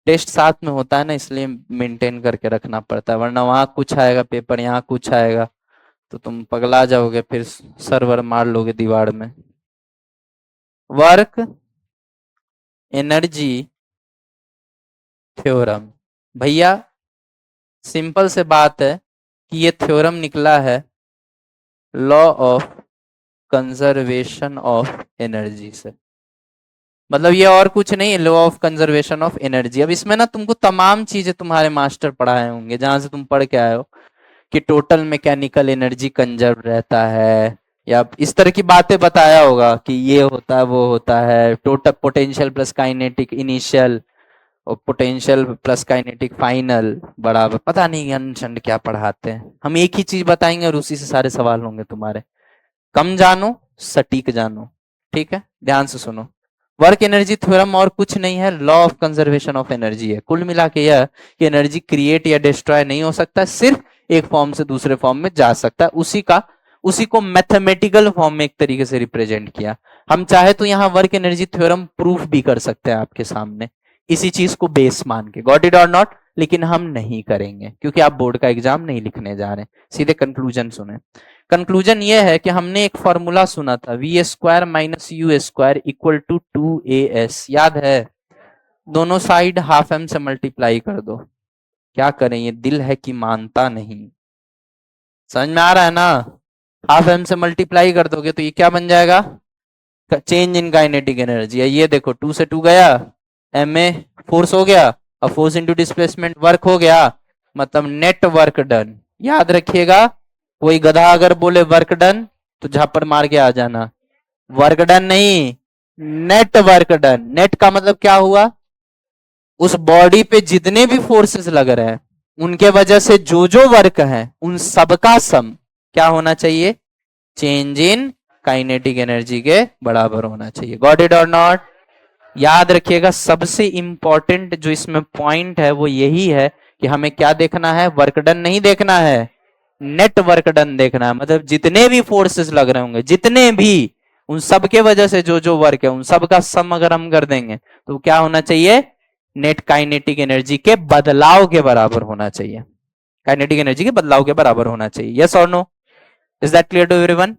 टेस्ट साथ में होता है ना, इसलिए मेंटेन करके रखना पड़ता है, वरना वहां कुछ आएगा पेपर, यहाँ कुछ आएगा, तो तुम पगला जाओगे, फिर सर्वर मार लोगे दीवार में। वर्क एनर्जी थ्योरम, भैया सिंपल से बात है कि ये थ्योरम निकला है law of conservation of energy से, मतलब ये और कुछ नहीं है, law of conservation of energy. अब इसमें ना तुमको तमाम चीजें तुम्हारे मास्टर पढ़ाए होंगे जहां से तुम पढ़ के आए हो कि टोटल मैकेनिकल एनर्जी कंजर्व रहता है, या इस तरह की बातें बताया होगा कि ये होता है वो होता है, total potential plus kinetic initial और पोटेंशियल प्लस काइनेटिक फाइनल बराबर, पता नहीं अनशंड क्या पढ़ाते हैं। हम एक ही चीज बताएंगे और उसी से सारे सवाल होंगे तुम्हारे। कम जानो सटीक जानो, ठीक है, ध्यान से सुनो। वर्क एनर्जी थ्योरम और कुछ नहीं है, law of conservation of energy है। कुल मिला के यह कि एनर्जी क्रिएट या डिस्ट्रॉय नहीं हो सकता, सिर्फ एक फॉर्म से दूसरे फॉर्म में जा सकता है, उसी को मैथमेटिकल फॉर्म में एक तरीके से रिप्रेजेंट किया। हम चाहे तो यहाँ वर्क एनर्जी थ्योरम प्रूफ भी कर सकते हैं आपके सामने, इसी चीज को बेस मान के, गॉट इट और नॉट, लेकिन हम नहीं करेंगे क्योंकि आप बोर्ड का एग्जाम नहीं लिखने जा रहे। सीधे कंक्लूजन सुने। कंक्लूजन ये है कि हमने एक फॉर्मूला सुना था, v square minus u square equal to 2as, याद है? दोनों साइड हाफ एम से मल्टीप्लाई कर दो। क्या करें, ये दिल है कि मानता नहीं, समझ में आ रहा है ना? हाफ एम से मल्टीप्लाई कर दोगे तो ये क्या बन जाएगा, चेंज इन काइनेटिक एनर्जी है। ये देखो 2 से 2 गया, एम ए फोर्स हो गया, और फोर्स इंटू डिस्प्लेसमेंट वर्क हो गया, मतलब नेट वर्क डन। याद रखिएगा, कोई गधा अगर बोले वर्क डन तो झापड़ मार के आ जाना, वर्क डन नहीं, नेट वर्क डन। नेट का मतलब क्या हुआ, उस बॉडी पे जितने भी फोर्सेस लग रहे हैं उनके वजह से जो जो वर्क है उन सबका सम क्या होना चाहिए, चेंज इन काइनेटिक एनर्जी के बराबर होना चाहिए। गॉट इट और नॉट? याद रखिएगा, सबसे इंपॉर्टेंट जो इसमें पॉइंट है वो यही है कि हमें क्या देखना है, वर्क डन नहीं देखना है, नेट वर्क डन देखना है। मतलब जितने भी फोर्सेस लग रहे होंगे, जितने भी, उन सब के वजह से जो जो वर्क है उन सब का सम अगर हम कर देंगे तो क्या होना चाहिए, नेट काइनेटिक एनर्जी के बदलाव के बराबर होना चाहिए, काइनेटिक एनर्जी के बदलाव के बराबर होना चाहिए। यस और no? Is that clear to everyone?